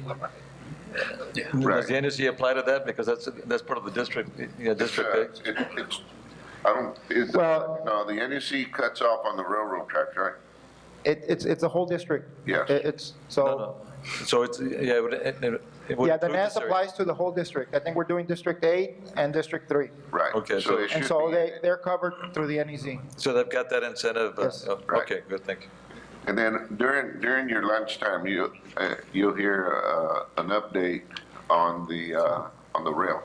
Does the NEZ apply to that? Because that's part of the district, you know, District A. No, the NEC cuts off on the railroad tracks, right? It's a whole district. Yes. It's so. So it's, yeah, it would Yeah, the include NES this area. applies to the whole district. I think we're doing District 8 and District 3. Right. Okay, So it And should so be, they're covered through the NEZ. So they've got that incentive. Yes. Okay, good, thank you. and then during your lunchtime, you'll hear an update on the rail.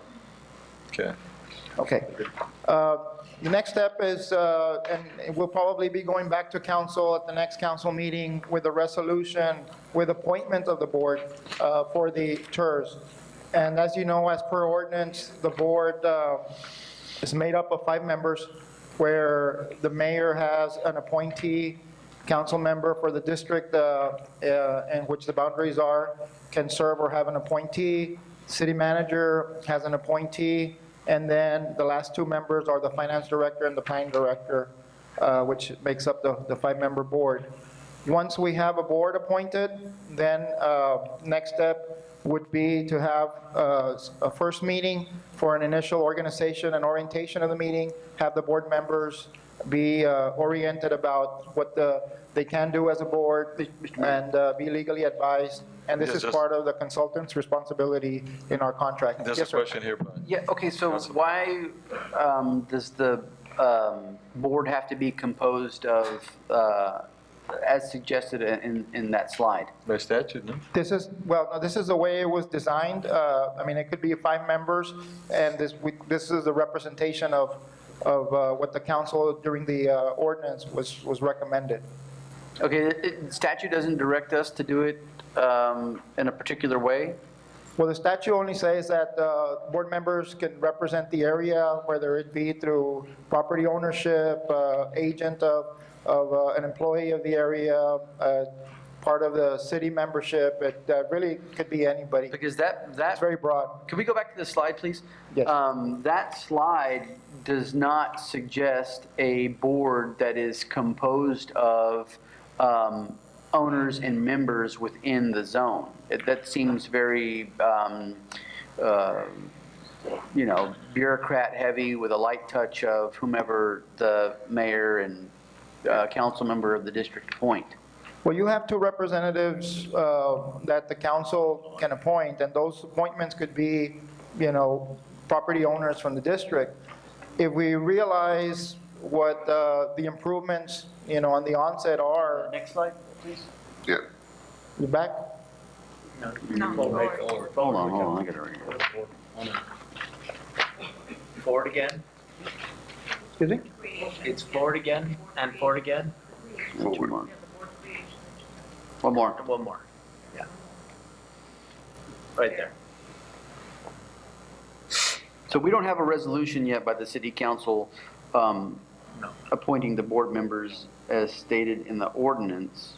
Okay. Okay. The next step is, and we'll probably be going back to council at the next council meeting with a resolution with appointment of the board for the TERS. And as you know, as per ordinance, the board is made up of 5 members, where the mayor has an appointee council member for the district in which the boundaries are, can serve or have an appointee. City manager has an appointee. And then the last 2 members are the finance director and the planning director, which makes up the 5-member board. Once we have a board appointed, then next step would be to have a first meeting for an initial organization and orientation of the meeting, have the board members be oriented about what they can do as a board, and be legally advised. And this Yes, is just- part of the consultant's responsibility in our contract. There's Yes, a sir. question here, Brian. Yeah, okay, so why does the board have to be composed of, as suggested in that slide? By statute, no? This is, well, no, this is the way it was designed. I mean, it could be 5 members, and this is the representation of what the council during the ordinance was recommended. Okay, statute doesn't direct us to do it in a particular way? Well, the statute only says that board members can represent the area, whether it be through property ownership, agent of an employee of the area, part of the city membership. It really could be anybody. Because that It's very broad. Can we go back to the slide, please? Yes. That slide does not suggest a board that is composed of owners and members within the zone. That seems very, bureaucrat heavy with a light touch of whomever the mayor and council member of the district appoint. Well, you have two representatives that the council can appoint, and those appointments could be, property owners from the district. If we realize what the improvements, on the onset are. Next slide, please. Yeah. You back? Hold on, I got it right here. Forward again. Excuse me? It's forward again and forward again. One more. One more. Yeah. Right there. So we don't have a resolution yet by the city council appointing the board members as stated in the ordinance.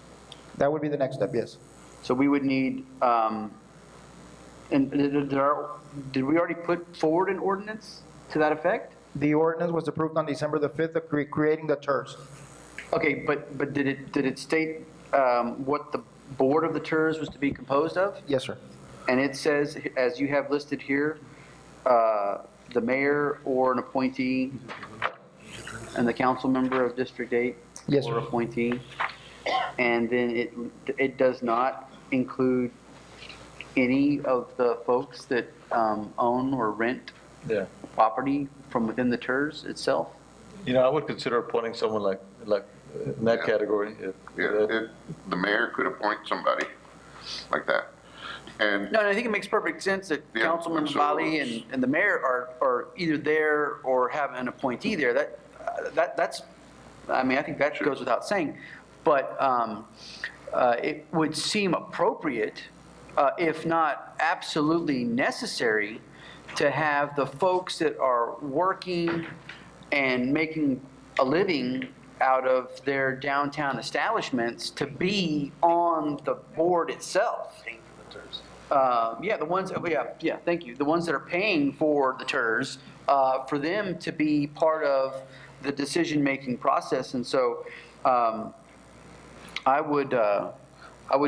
That would be the next step, yes. So we would need, and did we already put forward an ordinance to that effect? The ordinance was approved on December the 5th of creating the TERS. Okay, but did it state what the board of the TERS was to be composed of? Yes, sir. And it says, as you have listed here, the mayor or an appointee and the council member of District 8 Yes, or sir. appointee. And then it does not include any of the folks that own or rent Yeah. property from within the TERS itself? I would consider appointing someone like in that category. The mayor could appoint somebody like that. And No, I think it makes perfect sense that Yeah, Councilmember so- Bali and the mayor are either there or have an appointee there. That's, I think that goes without saying. But it would seem appropriate, if not absolutely necessary, to have the folks that are working and making a living out of their downtown establishments to be on the board itself. Yeah, the ones, thank you. The ones that are paying for the TERS, for them to be part of the decision-making process. And so I would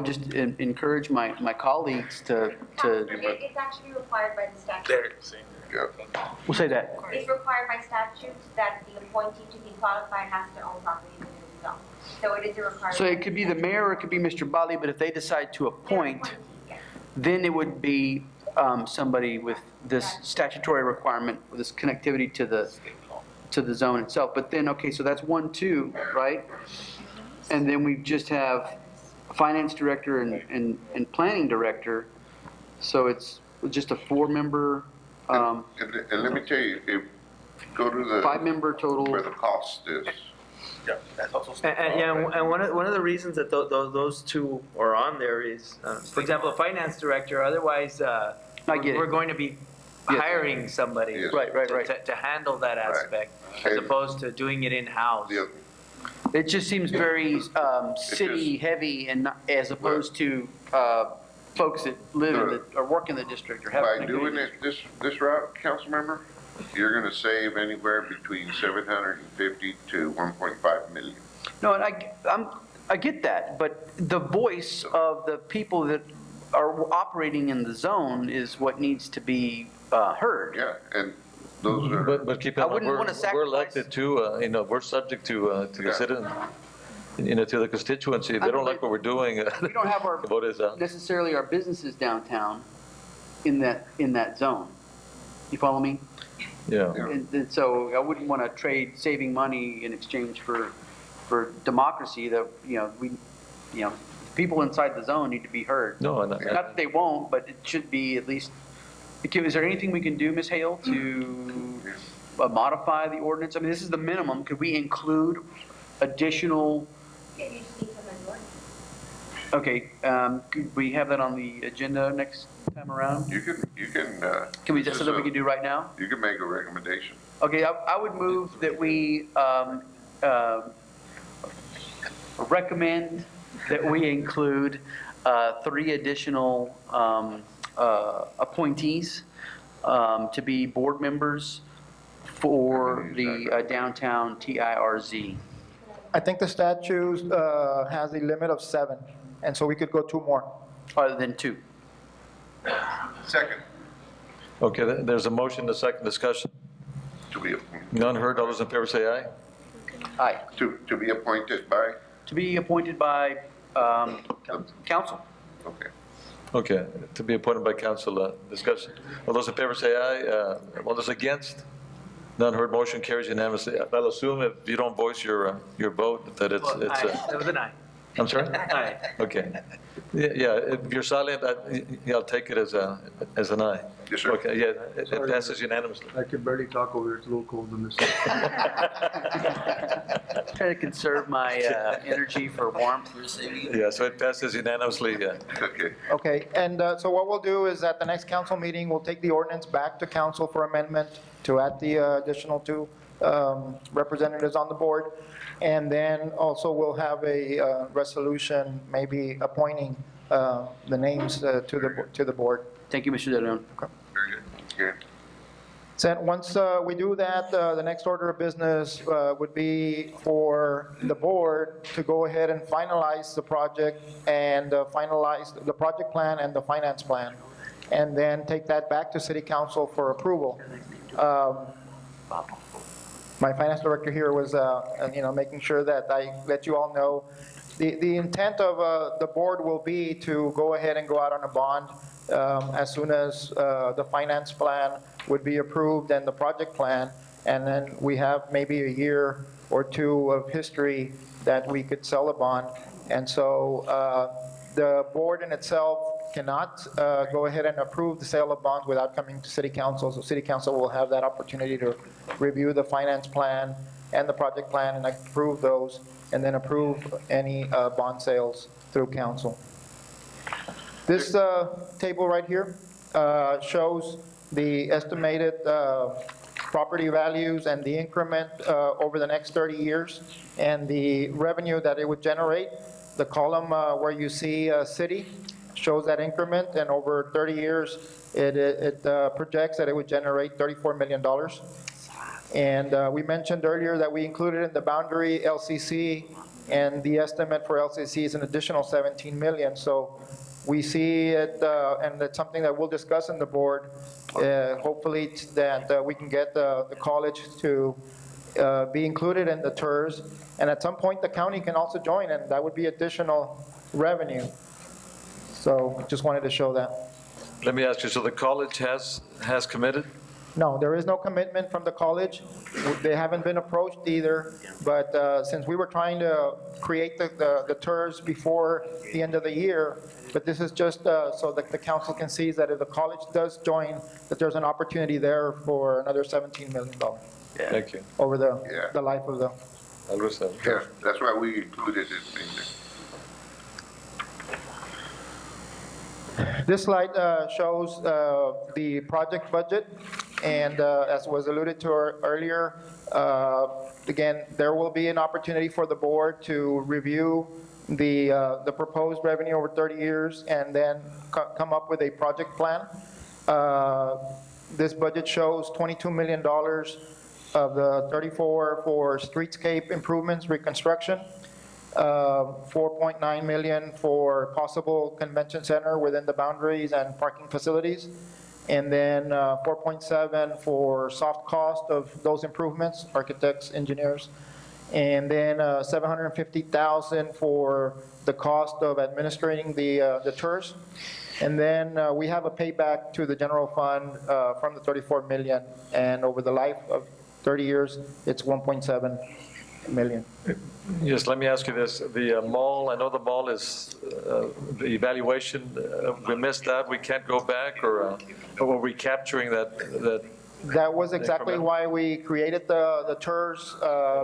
just encourage my colleagues to. It's actually required by the statute. We'll say that. It's required by statute that the appointee to be qualified has to own property within the zone. So it is a requirement. So it could be the mayor or it could be Mr. Bali, but if they decide to appoint, then it would be somebody with this statutory requirement, with this connectivity to the zone itself. But then, okay, so that's 1, 2, right? And then we just have finance director and planning director. So it's just a 4-member. And let me tell you, if go to the 5-member total. where the cost is. Yeah, that's also. And one of the reasons that those two are on there is, for example, a finance director, otherwise, we're going to be hiring somebody. Yes. Right. To handle that aspect, as opposed to doing it in-house. It just seems very city-heavy and as opposed to folks that live in the, or work in the district or have. By doing it this route, council member, you're gonna save anywhere between 750 to 1.5 million. No, and I get that, but the voice of the people that are operating in the zone is what needs to be heard. Yeah, and those are. But keep in I mind, wouldn't wanna we're elected to, we're subject to the citizen, to the constituency. If they don't like what we're doing, We don't have our, the vote is out. necessarily our businesses downtown in that zone. You follow me? Yeah. And so I wouldn't want to trade saving money in exchange for democracy that, people inside the zone need to be heard. No, Not that they won't, but it should be at least, is there anything we can do, Ms. Hale, to modify the ordinance? I mean, this is the minimum. Could we include additional? Okay, could we have that on the agenda next time around? You can. Can we, is that something we can do right now? You can make a recommendation. Okay, I would move that we recommend that we include 3 additional appointees to be board members for the downtown TIRZ. I think the statute has a limit of 7, and so we could go 2 more. Other than 2. Second. Okay, there's a motion, a second discussion. To be appointed. None heard, all those in favor say aye. Aye. To be appointed by? To be appointed by council. Okay. Okay, to be appointed by council, discussion. All those in favor say aye. All those against? None heard, motion carries unanimously. I'll assume if you don't voice your vote, that it's. That was an aye. I'm sorry? Aye. Okay. Yeah, if you're silent, I'll take it as an aye. Yes, sir. Okay, yeah, it passes unanimously. I can barely talk over here, it's a little cold in this. Try to conserve my energy for warmth. Yeah, so it passes unanimously, yeah. Okay. Okay, and so what we'll do is at the next council meeting, we'll take the ordinance back to council for amendment to add the additional 2 representatives on the board. And then also we'll have a resolution, maybe appointing the names to the board. Thank you, Mr. De Leon. Very good. So once we do that, the next order of business would be for the board to go ahead and finalize the project and finalize the project plan and the finance plan, and then take that back to city council for approval. My finance director here was, making sure that I let you all know. The intent of the board will be to go ahead and go out on a bond as soon as the finance plan would be approved and the project plan. And then we have maybe a year or 2 of history that we could sell a bond. And so the board in itself cannot go ahead and approve the sale of bonds without coming to city council. So city council will have that opportunity to review the finance plan and the project plan and approve those, and then approve any bond sales through council. This table right here shows the estimated property values and the increment over the next 30 years and the revenue that it would generate. The column where you see city shows that increment, and over 30 years, it projects that it would generate $34 million. And we mentioned earlier that we included in the boundary LCC, and the estimate for LCC is an additional 17 million. So we see it, and it's something that we'll discuss in the board. Hopefully that we can get the college to be included in the TERS. And at some point, the county can also join, and that would be additional revenue. So just wanted to show that. Let me ask you, so the college has committed? No, there is no commitment from the college. They haven't been approached either, but since we were trying to create the TERS before the end of the year, but this is just so that the council can see that if the college does join, that there's an opportunity there for another $17 million. Thank you. Over the life of the. Yeah, that's why we included it in there. This slide shows the project budget, and as was alluded to earlier, again, there will be an opportunity for the board to review the proposed revenue over 30 years and then come up with a project plan. This budget shows $22 million of the 34 for streetscape improvements, reconstruction, 4.9 million for possible convention center within the boundaries and parking facilities, and then 4.7 for soft cost of those improvements, architects, engineers, and then 750,000 for the cost of administrating the TERS. And then we have a payback to the general fund from the 34 million, and over the life of 30 years, it's 1.7 million. Yes, let me ask you this. The mall, I know the mall is, the evaluation, we missed that. We can't go back, or were we capturing that? That was exactly why we created the TERS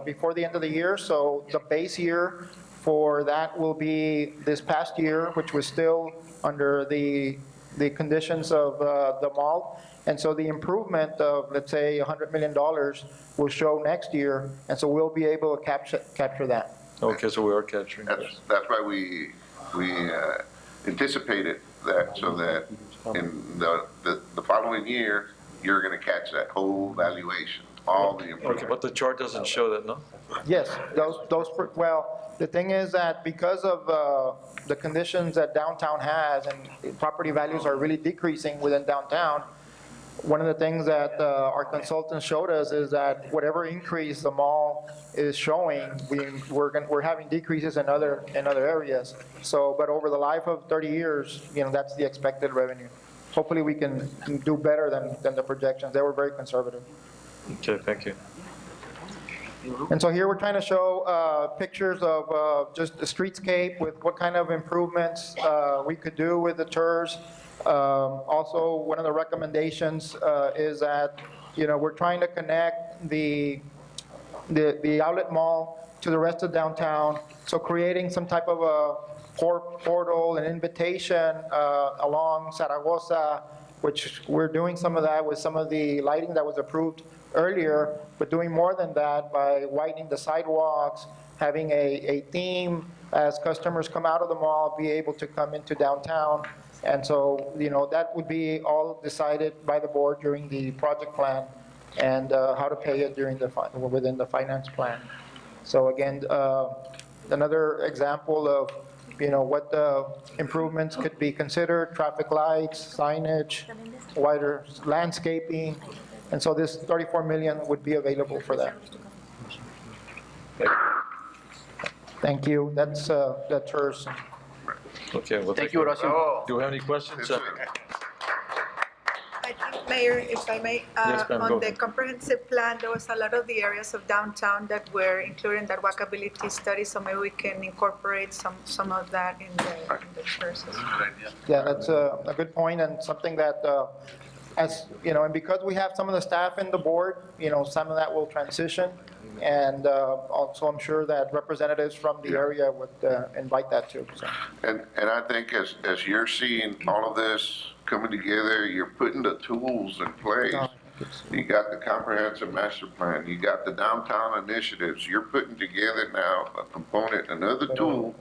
before the end of the year. So the base year for that will be this past year, which was still under the conditions of the mall. And so the improvement of, let's say, $100 million will show next year, and so we'll be able to capture that. Okay, so we are capturing. That's why we anticipated that, so that in the following year, you're gonna catch that whole valuation, all the Okay, improvements. but the chart doesn't show that, no? Yes, well, the thing is that because of the conditions that downtown has and property values are really decreasing within downtown, one of the things that our consultants showed us is that whatever increase the mall is showing, we're having decreases in other areas. So, but over the life of 30 years, that's the expected revenue. Hopefully we can do better than the projections. They were very conservative. Okay, thank you. And so here we're trying to show pictures of just the streetscape with what kind of improvements we could do with the TERS. Also, one of the recommendations is that, we're trying to connect the outlet mall to the rest of downtown. So creating some type of a portal, an invitation along Zaragoza, which we're doing some of that with some of the lighting that was approved earlier, but doing more than that by widening the sidewalks, having a theme as customers come out of the mall, be able to come into downtown. And so, that would be all decided by the board during the project plan and how to pay it within the finance plan. So again, another example of, what the improvements could be considered: traffic lights, signage, wider landscaping. And so this 34 million would be available for that. Thank you. That's hers. Okay, well, Thank you, Horacio. Do we have any questions? I think, Mayor, if I may, Yes, ma'am, go on the ahead. comprehensive plan, there was a lot of the areas of downtown that were included in that walkability study, so maybe we can incorporate some of that in the choices. Yeah, that's a good point, and something that, and because we have some of the staff in the board, some of that will transition. And also, I'm sure that representatives from the area would invite that too. So. And I think as you're seeing all of this coming together, you're putting the tools in place. You got the comprehensive master plan, you got the downtown initiatives, you're putting together now a component, another tool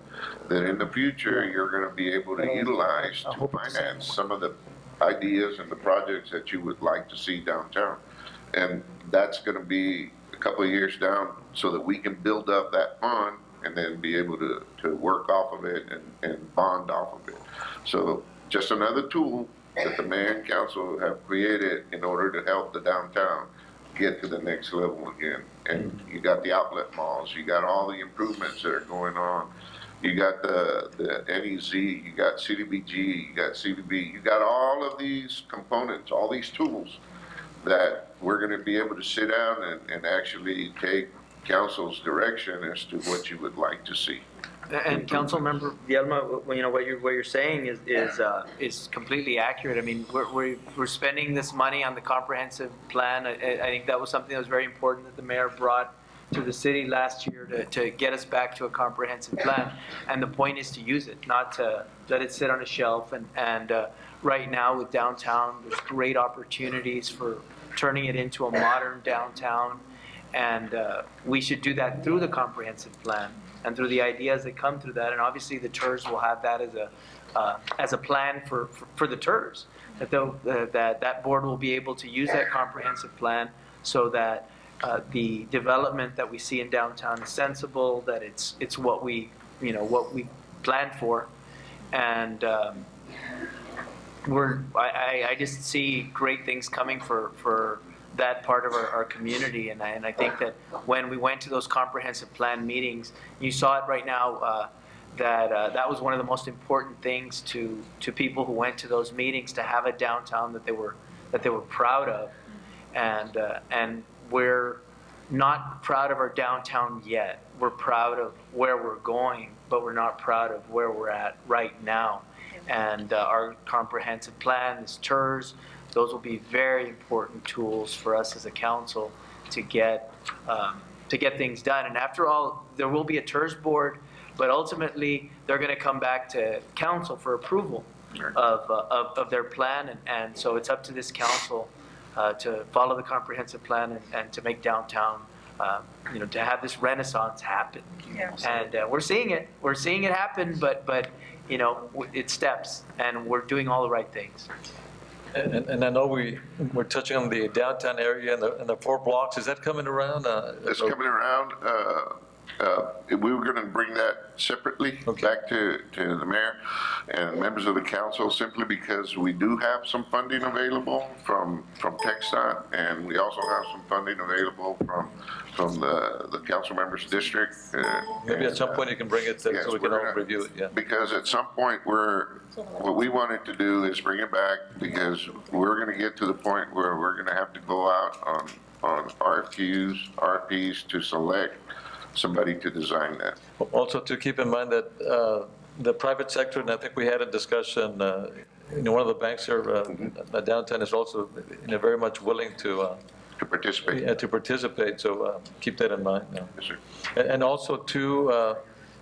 that in the future, you're gonna be able to utilize to finance some of the ideas and the projects that you would like to see downtown. And that's gonna be a couple of years down so that we can build up that fund and then be able to work off of it and bond off of it. So just another tool that the mayor and council have created in order to help the downtown get to the next level again. And you got the outlet malls, you got all the improvements that are going on. You got the NEZ, you got CDBG, you got CDB, you got all of these components, all these tools that we're gonna be able to sit down and actually take council's direction as to what you would like to see. And Councilmember Vielma, what you're saying is completely accurate. I mean, we're spending this money on the comprehensive plan. I think that was something that was very important that the mayor brought to the city last year to get us back to a comprehensive plan. And the point is to use it, not to let it sit on a shelf. And right now with downtown, there's great opportunities for turning it into a modern downtown. And we should do that through the comprehensive plan and through the ideas that come through that. And obviously the TERS will have that as a plan for the TERS. That board will be able to use that comprehensive plan so that the development that we see in downtown is sensible, that it's what we planned for. And I just see great things coming for that part of our community. And I think that when we went to those comprehensive plan meetings, you saw it right now, that was one of the most important things to people who went to those meetings, to have a downtown that they were proud of. And we're not proud of our downtown yet. We're proud of where we're going, but we're not proud of where we're at right now. And our comprehensive plan, this TERS, those will be very important tools for us as a council to get things done. And after all, there will be a TERS board, but ultimately they're going to come back to council for approval of their plan. And so it's up to this council to follow the comprehensive plan and to make downtown to have this renaissance happen. Yes. And we're seeing it. We're seeing it happen, but it steps, and we're doing all the right things. And I know we're touching on the downtown area and the 4 blocks. Is that coming around? It's coming around. We were going to bring that separately back to the mayor and members of the council, simply because we do have some funding available from TxDOT, and we also have some funding available from the council members' district. Maybe at some point you can bring it so we can all review it, yeah. Because at some point, what we wanted to do is bring it back, because we're going to get to the point where we're going to have to go out on RFPs to select somebody to design that. Also to keep in mind that the private sector, and I think we had a discussion, one of the banks here downtown is also very much willing to participate. Yeah, to participate, so keep that in mind. Yes, sir. And also too,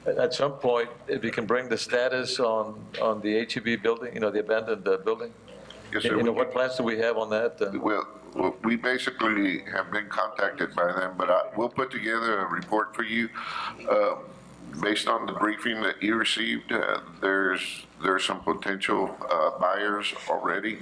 at some point, if you can bring the status on the HEB building, the abandoned building. Yes, sir. What plans do we have on that? Well, we basically have been contacted by them, but we'll put together a report for you. Based on the briefing that you received, there's some potential buyers already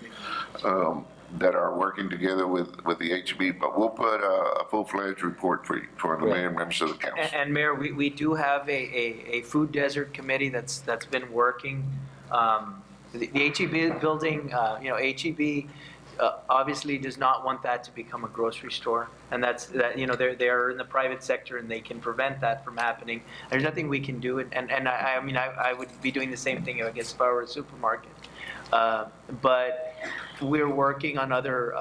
that are working together with the HEB, but we'll put a full-fledged report for the mayor and members of the council. And Mayor, we do have a food desert committee that's been working. The HEB building, HEB obviously does not want that to become a grocery store, and they're in the private sector and they can prevent that from happening. There's nothing we can do, and I would be doing the same thing, I guess, if I were a supermarket. But we're working on other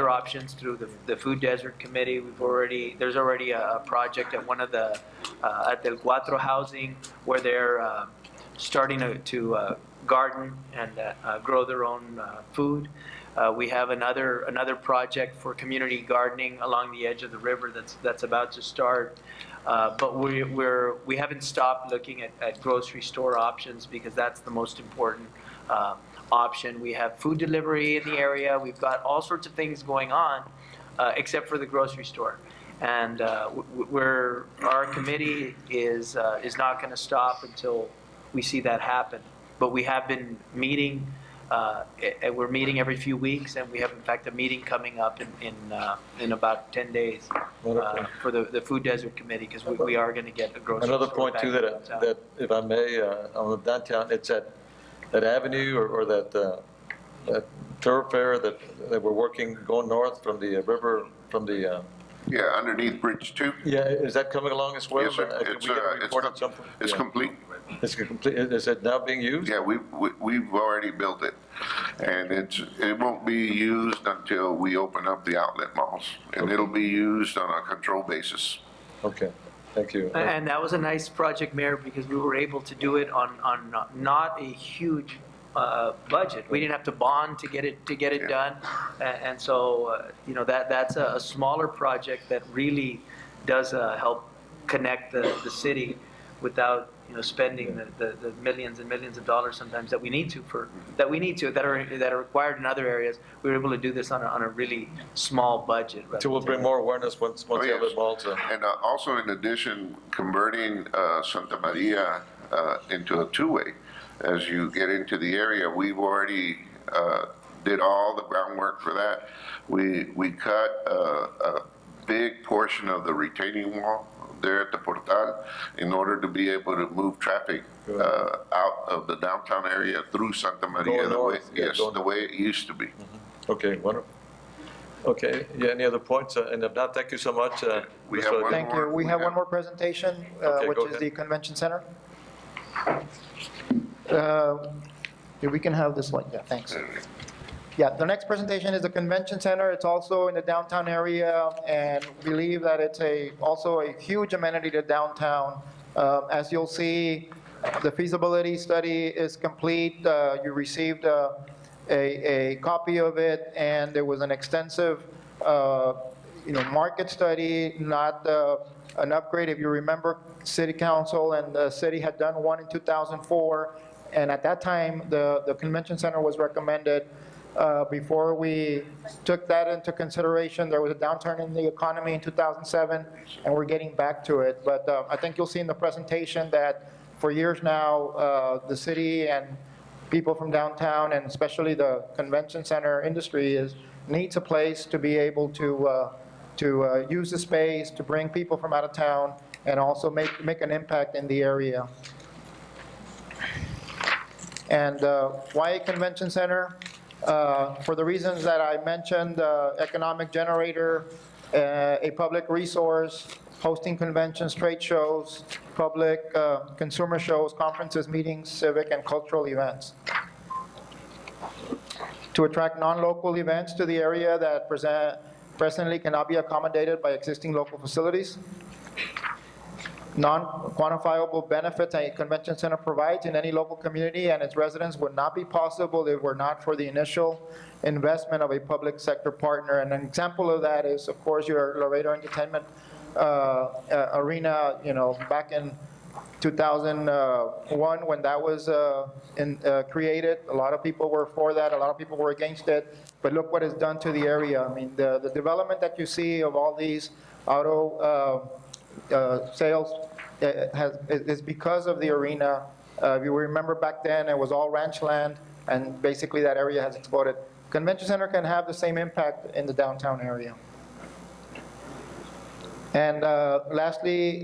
options through the Food Desert Committee. There's already a project at one of at Del Cuatro Housing where they're starting to garden and grow their own food. We have another project for community gardening along the edge of the river that's about to start. But we haven't stopped looking at grocery store options, because that's the most important option. We have food delivery in the area. We've got all sorts of things going on, except for the grocery store. And our committee is not going to stop until we see that happen. But we have been meeting. We're meeting every few weeks, and we have, in fact, a meeting coming up in about 10 days for the Food Desert Committee, because we are going to get a grocery store. Another point too that if I may, on the downtown, it's that avenue or that thoroughfare that we're working going north from the river, from the yeah, underneath Bridge 2. Yeah, is that coming along as well? Yes, sir. It's complete. It's complete. Is it now being used? Yeah, we've already built it, and it won't be used until we open up the outlet malls, and it'll be used on a control basis. Okay, thank you. And that was a nice project, Mayor, because we were able to do it on not a huge budget. We didn't have to bond to get it done, and so that's a smaller project that really does help connect the city without spending the millions and millions of dollars sometimes that we need to that are required in other areas. We were able to do this on a really small budget. So we'll bring more awareness once the other malls. And also, in addition, converting Santa Maria into a two-way. As you get into the area, we've already did all the groundwork for that. We cut a big portion of the retaining wall there at the Portal in order to be able to move traffic out of the downtown area through Santa Maria the way it used to be. Okay, wonderful. Okay, yeah, any other points? And if not, thank you so much. Thank you. We have one more presentation, which is the Convention Center. If we can have this one, yeah, thanks. Yeah, the next presentation is the Convention Center. It's also in the downtown area, and we believe that it's also a huge amenity to downtown. As you'll see, the feasibility study is complete. You received a copy of it, and there was an extensive market study, not an upgrade. If you remember, City Council and the city had done one in 2004, and at that time, the Convention Center was recommended. Before we took that into consideration, there was a downturn in the economy in 2007, and we're getting back to it. But I think you'll see in the presentation that for years now, the city and people from downtown, and especially the convention center industry, needs a place to be able to use the space, to bring people from out of town, and also make an impact in the area. And why a convention center? For the reasons that I mentioned, economic generator, a public resource, hosting conventions, trade shows, public consumer shows, conferences, meetings, civic and cultural events. To attract non-local events to the area that presently cannot be accommodated by existing local facilities. Non-quantifiable benefits a convention center provides in any local community and its residents would not be possible if it were not for the initial investment of a public sector partner. And an example of that is, of course, your Laredo Entertainment Arena, back in 2001 when that was created. A lot of people were for that, a lot of people were against it, but look what it's done to the area. I mean, the development that you see of all these auto sales is because of the arena. If you remember back then, it was all ranch land, and basically that area has exploded. Convention center can have the same impact in the downtown area. And lastly,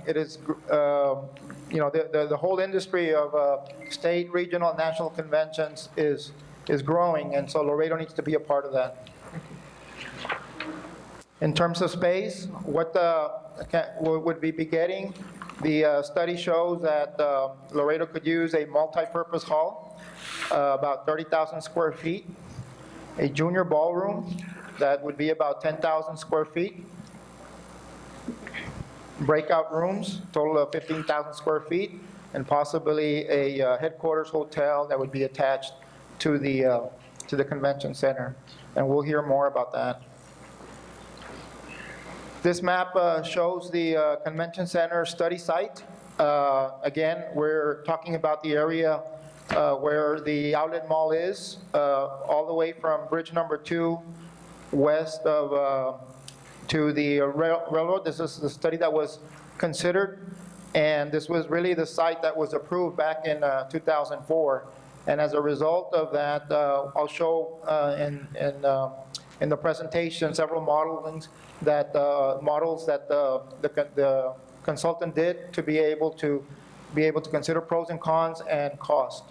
it is, the whole industry of state, regional, and national conventions is growing, and so Laredo needs to be a part of that. In terms of space, what would we be getting? The study shows that Laredo could use a multi-purpose hall, about 30,000 square feet, a junior ballroom that would be about 10,000 square feet, breakout rooms, total of 15,000 square feet, and possibly a headquarters hotel that would be attached to the convention center. And we'll hear more about that. This map shows the convention center study site. Again, we're talking about the area where the outlet mall is, all the way from bridge number 2 west of to the railroad. This is the study that was considered, and this was really the site that was approved back in 2004. And as a result of that, I'll show in the presentation several models that the consultant did to be able to consider pros and cons and cost.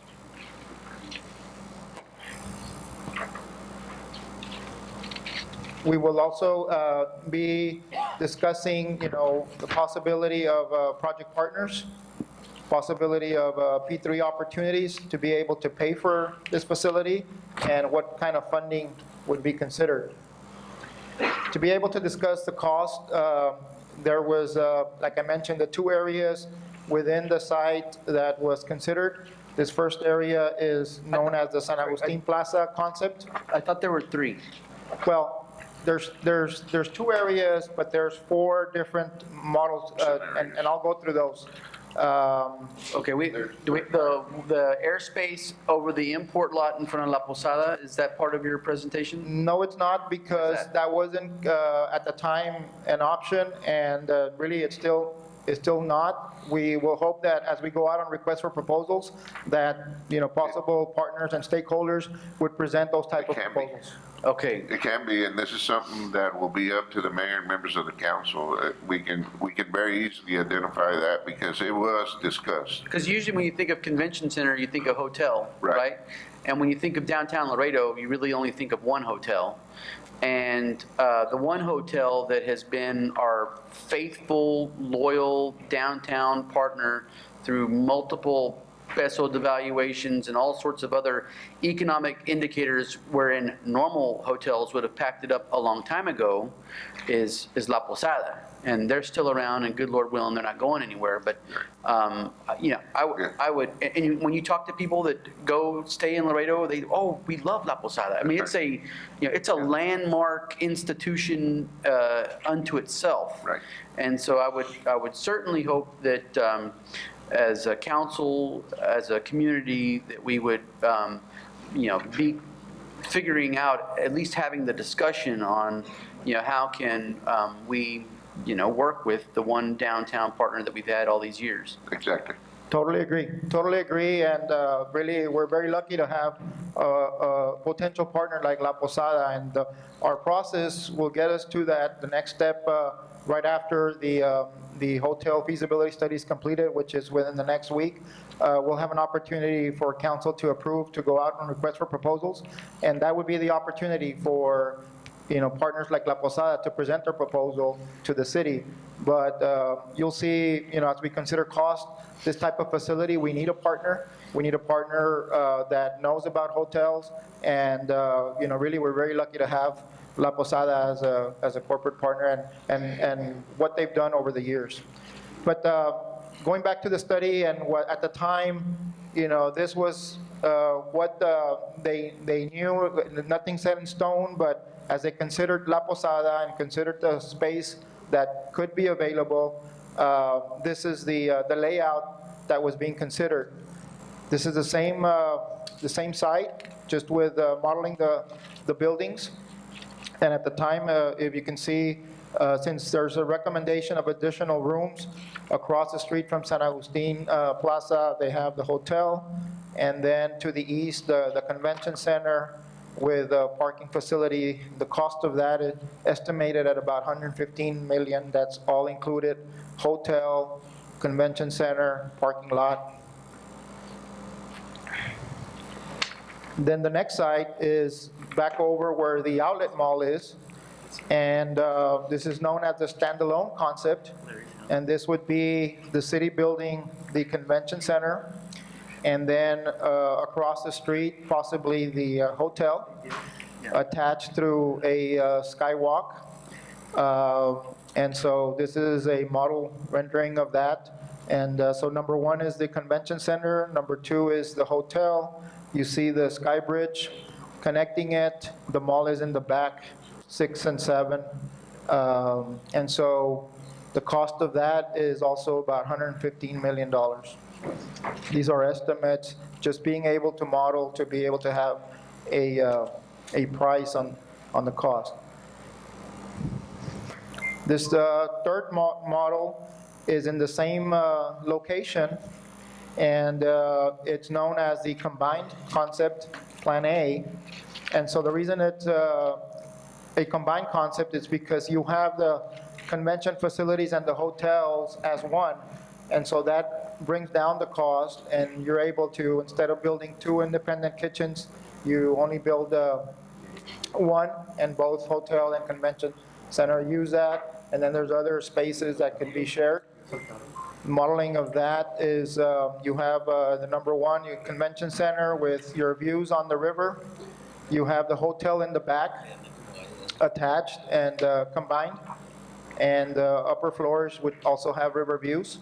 We will also be discussing, the possibility of project partners, possibility of P3 opportunities to be able to pay for this facility, and what kind of funding would be considered. To be able to discuss the cost, there was, like I mentioned, the 2 areas within the site that was considered. This first area is known as the San Agustin Plaza concept. I thought there were 3. Well, there's 2 areas, but there's 4 different models, and I'll go through those. Okay, the airspace over the import lot in front of La Posada, is that part of your presentation? No, it's not, because that wasn't at the time an option, and really it's still not. We will hope that as we go out on requests for proposals, that possible partners and stakeholders would present those type of proposals. Okay. It can be, and this is something that will be up to the mayor and members of the council. We can very easily identify that because it was discussed. Because usually when you think of convention center, you think of hotel, right? And when you think of downtown Laredo, you really only think of one hotel. And the one hotel that has been our faithful, loyal downtown partner through multiple peso devaluations and all sorts of other economic indicators wherein normal hotels would have packed it up a long time ago is La Posada. And they're still around, and good Lord willing, they're not going anywhere. But, I would, and when you talk to people that go stay in Laredo, we love La Posada. I mean, it's a landmark institution unto itself. Right. And so I would certainly hope that as a council, as a community, that we would, be figuring out, at least having the discussion on, how can we, work with the one downtown partner that we've had all these years. Exactly. Totally agree, and really, we're very lucky to have a potential partner like La Posada, and our process will get us to that, the next step, right after the hotel feasibility study is completed, which is within the next week. We'll have an opportunity for council to approve, to go out and request for proposals, and that would be the opportunity for partners like La Posada to present their proposal to the city. But you'll see, as we consider cost, this type of facility, we need a partner. We need a partner that knows about hotels, and really, we're very lucky to have La Posada as a corporate partner and what they've done over the years. But going back to the study, and what at the time, this was what they knew, nothing set in stone, but as they considered La Posada and considered the space that could be available, this is the layout that was being considered. This is the same site, just with modeling the buildings. And at the time, if you can see, since there's a recommendation of additional rooms across the street from San Agustin Plaza, they have the hotel, and then to the east, the convention center with a parking facility. The cost of that is estimated at about $115 million. That's all included: hotel, convention center, parking lot. Then the next site is back over where the outlet mall is, and this is known as the standalone concept, and this would be the city building, the convention center, and then across the street, possibly the hotel, attached through a skywalk. And so this is a model rendering of that. And so number one is the convention center, number two is the hotel. You see the sky bridge connecting it. The mall is in the back, 6 and 7. And so the cost of that is also about $115 million. These are estimates, just being able to model, to be able to have a price on the cost. This third model is in the same location, and it's known as the combined concept, Plan A. And so the reason it's a combined concept is because you have the convention facilities and the hotels as one. And so that brings down the cost, and you're able to, instead of building 2 independent kitchens, you only build one, and both hotel and convention center use that. And then there's other spaces that can be shared. Modeling of that is you have the number one, your convention center with your views on the river. You have the hotel in the back, attached and combined. And the upper floors would also have river views.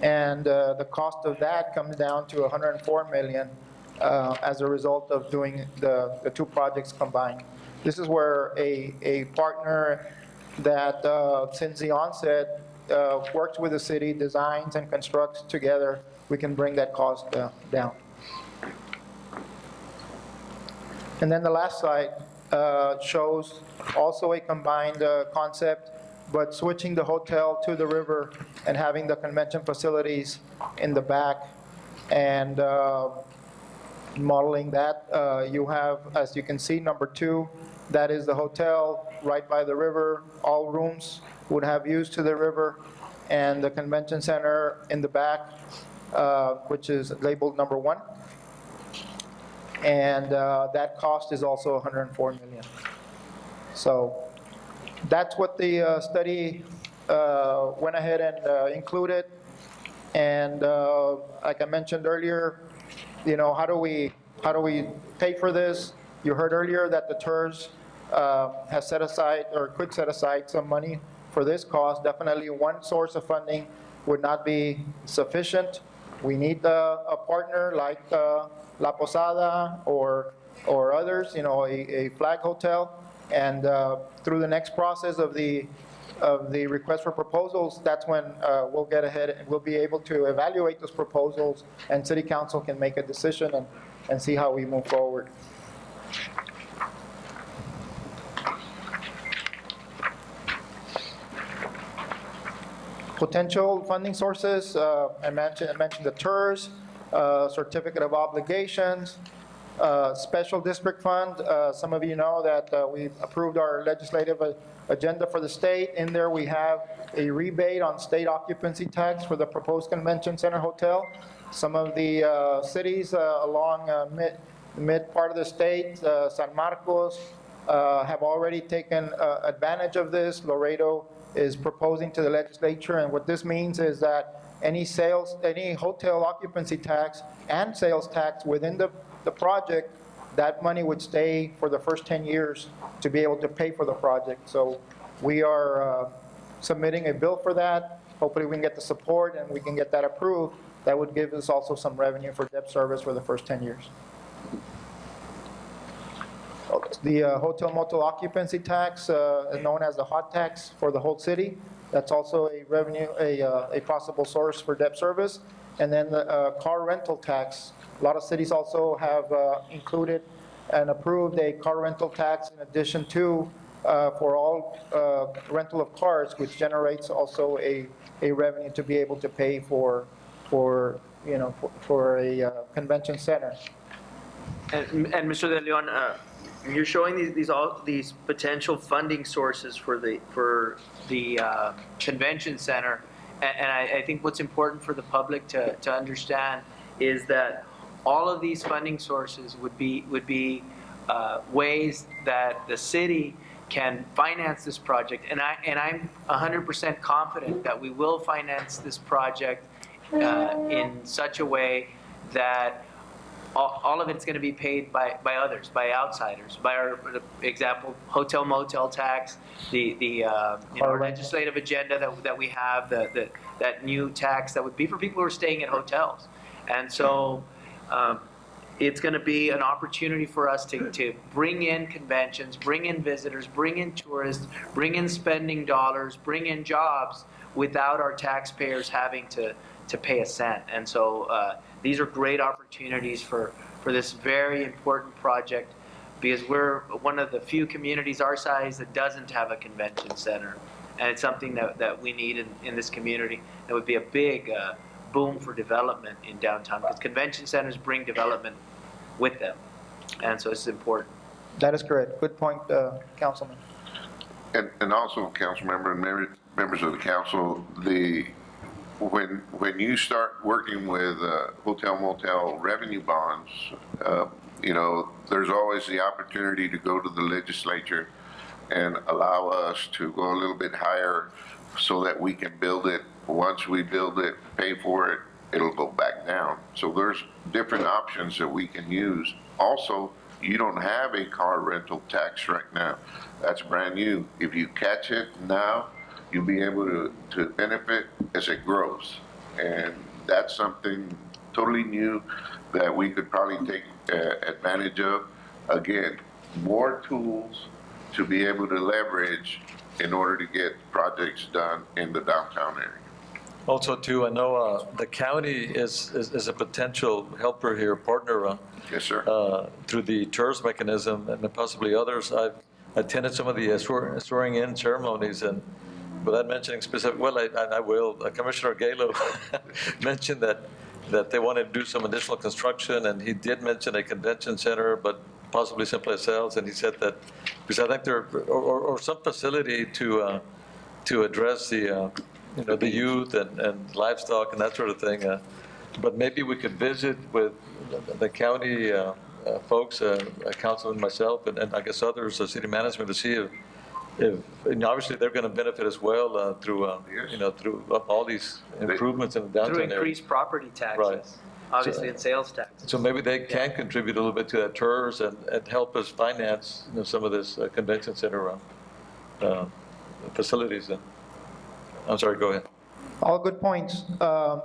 And the cost of that comes down to $104 million as a result of doing the 2 projects combined. This is where a partner that since the onset works with the city, designs and constructs together, we can bring that cost down. And then the last slide shows also a combined concept, but switching the hotel to the river and having the convention facilities in the back, and modeling that. You have, as you can see, number 2, that is the hotel right by the river. All rooms would have views to the river, and the convention center in the back, which is labeled number 1. And that cost is also $104 million. So that's what the study went ahead and included. And like I mentioned earlier, how do we pay for this? You heard earlier that the TERS has set aside, or could set aside, some money for this cost. Definitely one source of funding would not be sufficient. We need a partner like La Posada or others, a flag hotel. And through the next process of the request for proposals, that's when we'll get ahead and we'll be able to evaluate those proposals, and City Council can make a decision and see how we move forward. Potential funding sources, I mentioned the TERS, certificate of obligations, special district fund. Some of you know that we've approved our legislative agenda for the state. In there, we have a rebate on state occupancy tax for the proposed convention center hotel. Some of the cities along mid part of the state, San Marcos, have already taken advantage of this. Laredo is proposing to the legislature, and what this means is that any hotel occupancy tax and sales tax within the project, that money would stay for the first 10 years to be able to pay for the project. So we are submitting a bill for that. Hopefully we can get the support and we can get that approved. That would give us also some revenue for debt service for the first 10 years. The hotel motel occupancy tax is known as the hot tax for the whole city. That's also a revenue, a possible source for debt service. And then the car rental tax. A lot of cities also have included and approved a car rental tax in addition to for all rental of cars, which generates also a revenue to be able to pay for a convention center. And Mr. De Leon, you're showing these potential funding sources for the convention center, and I think what's important for the public to understand is that all of these funding sources would be ways that the city can finance this project, and I'm 100% confident that we will finance this project in such a way that all of it's going to be paid by others, by outsiders, by our example, hotel motel tax, our legislative agenda that we have, that new tax that would be for people who are staying at hotels. And so it's going to be an opportunity for us to bring in conventions, bring in visitors, bring in tourists, bring in spending dollars, bring in jobs without our taxpayers having to pay a cent. And so these are great opportunities for this very important project, because we're one of the few communities our size that doesn't have a convention center. And it's something that we need in this community. It would be a big boom for development in downtown, because convention centers bring development with them. And so it's important. That is correct. Good point, Councilman. And also, council member and members of the council, when you start working with hotel motel revenue bonds, there's always the opportunity to go to the legislature and allow us to go a little bit higher so that we can build it. Once we build it, pay for it, it'll go back down. So there's different options that we can use. Also, you don't have a car rental tax right now. That's brand new. If you catch it now, you'll be able to benefit as it grows. And that's something totally new that we could probably take advantage of. Again, more tools to be able to leverage in order to get projects done in the downtown area. Also, too, I know the county is a potential helper here, partner. Yes, sir. Through the TERS mechanism and possibly others. I've attended some of the swearing-in ceremonies, and without mentioning specific, I will. Commissioner Galo mentioned that they wanted to do some additional construction, and he did mention a convention center, but possibly simply sales. And he said that because I think there or some facility to address the the youth and livestock and that sort of thing. But maybe we could visit with the county folks, councilman, myself, and I guess others, city management, to see if obviously they're going to benefit as well through through all these improvements in the downtown Through area. increased property taxes, Right. obviously, and sales taxes. So maybe they can contribute a little bit to that TERS and help us finance some of this convention center facilities. I'm sorry, go ahead. All good points.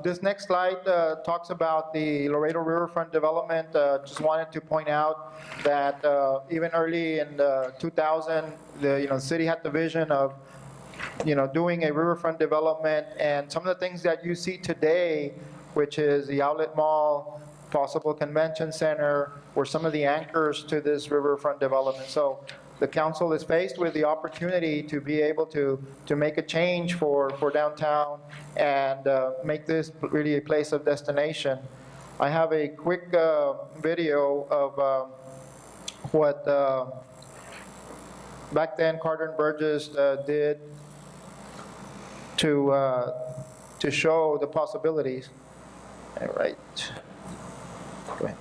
This next slide talks about the Laredo Riverfront development. Just wanted to point out that even early in 2000, the city had the vision of doing a riverfront development, and some of the things that you see today, which is the outlet mall, possible convention center, were some of the anchors to this riverfront development. So the council is faced with the opportunity to be able to make a change for downtown and make this really a place of destination. I have a quick video of what back then Carter and Burgess did to show the possibilities. All right. Go ahead.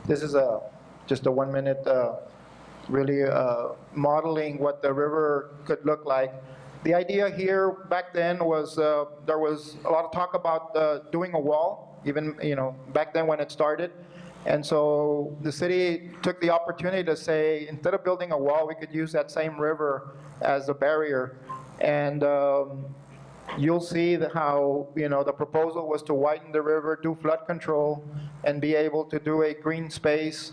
This is just a 1 minute really modeling what the river could look like. The idea here back then was there was a lot of talk about doing a wall, even back then when it started. And so the city took the opportunity to say, instead of building a wall, we could use that same river as a barrier. And you'll see how the proposal was to widen the river, do flood control, and be able to do a green space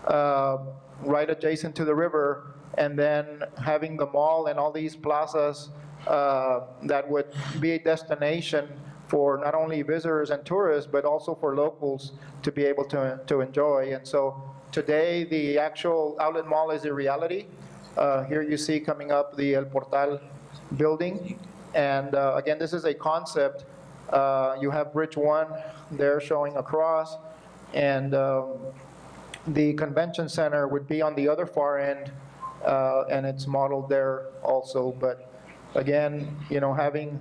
right adjacent to the river, and then having the mall and all these plazas that would be a destination for not only visitors and tourists, but also for locals to be able to enjoy. And so today, the actual outlet mall is a reality. Here you see coming up the El Portal building. And again, this is a concept. You have Bridge 1 there showing across, and the convention center would be on the other far end, and it's modeled there also. But again, having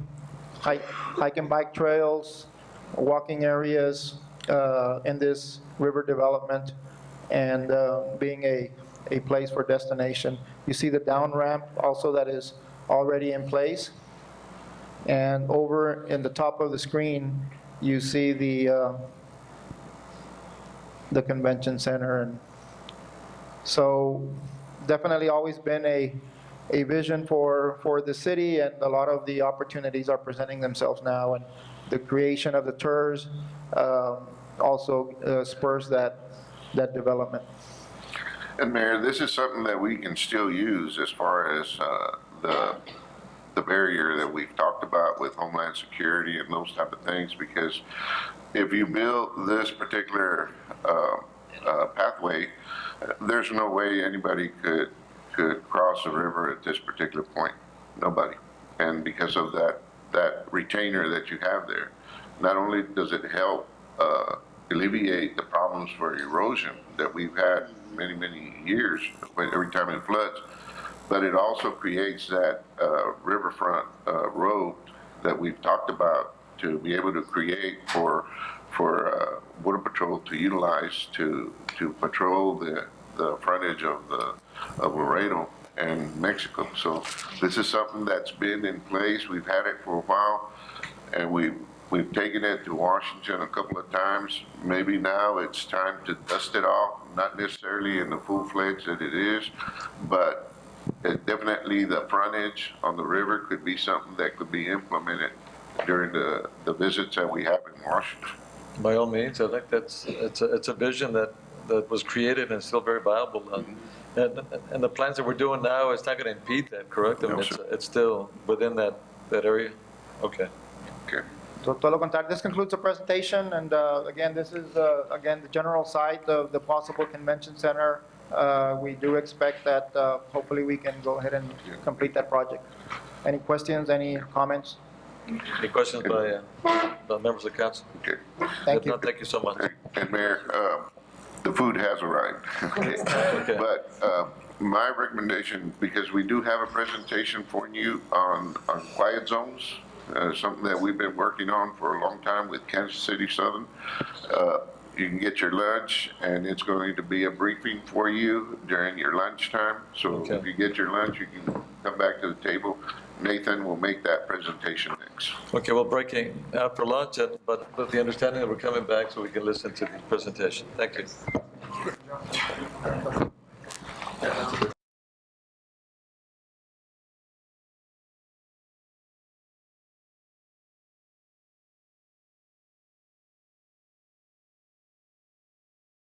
hike and bike trails, walking areas in this river development, and being a place for destination. You see the down ramp also that is already in place. And over in the top of the screen, you see the convention center. And so definitely always been a vision for the city, and a lot of the opportunities are presenting themselves now. And the creation of the TERS also spurs that development. And Mayor, this is something that we can still use as far as the barrier that we've talked about with Homeland Security and those type of things, because if you build this particular pathway, there's no way anybody could cross the river at this particular point. Nobody. And because of that retainer that you have there, not only does it help alleviate the problems for erosion that we've had many years every time it floods, but it also creates that riverfront road that we've talked about to be able to create for Border Patrol to utilize to patrol the frontage of Laredo and Mexico. So this is something that's been in place. We've had it for a while, and we've taken it to Washington a couple of times. Maybe now it's time to dust it off, not necessarily in the full-fledged that it is, but definitely the frontage on the river could be something that could be implemented during the visits that we have in Washington. By all means, I think it's a vision that was created and is still very viable. And the plans that we're doing now is not going to impede that, correct? I mean, it's still within that area? Okay. Okay. So todo lo contrario, this concludes the presentation, and again, this is again the general site of the possible convention center. We do expect that hopefully we can go ahead and complete that project. Any questions, any comments? Any questions by members of the council? Okay. Thank you. No, thank you so much. And Mayor, the food has arrived. Okay. Okay. But my recommendation, because we do have a presentation for you on quiet zones, something that we've been working on for a long time with Kansas City Southern. You can get your lunch, and it's going to be a briefing for you during your lunchtime. So if you get your lunch, you can come back to the table. Nathan will make that presentation next. Okay, we're breaking after lunch, but with the understanding that we're coming back so we can listen to the presentation. Thank you.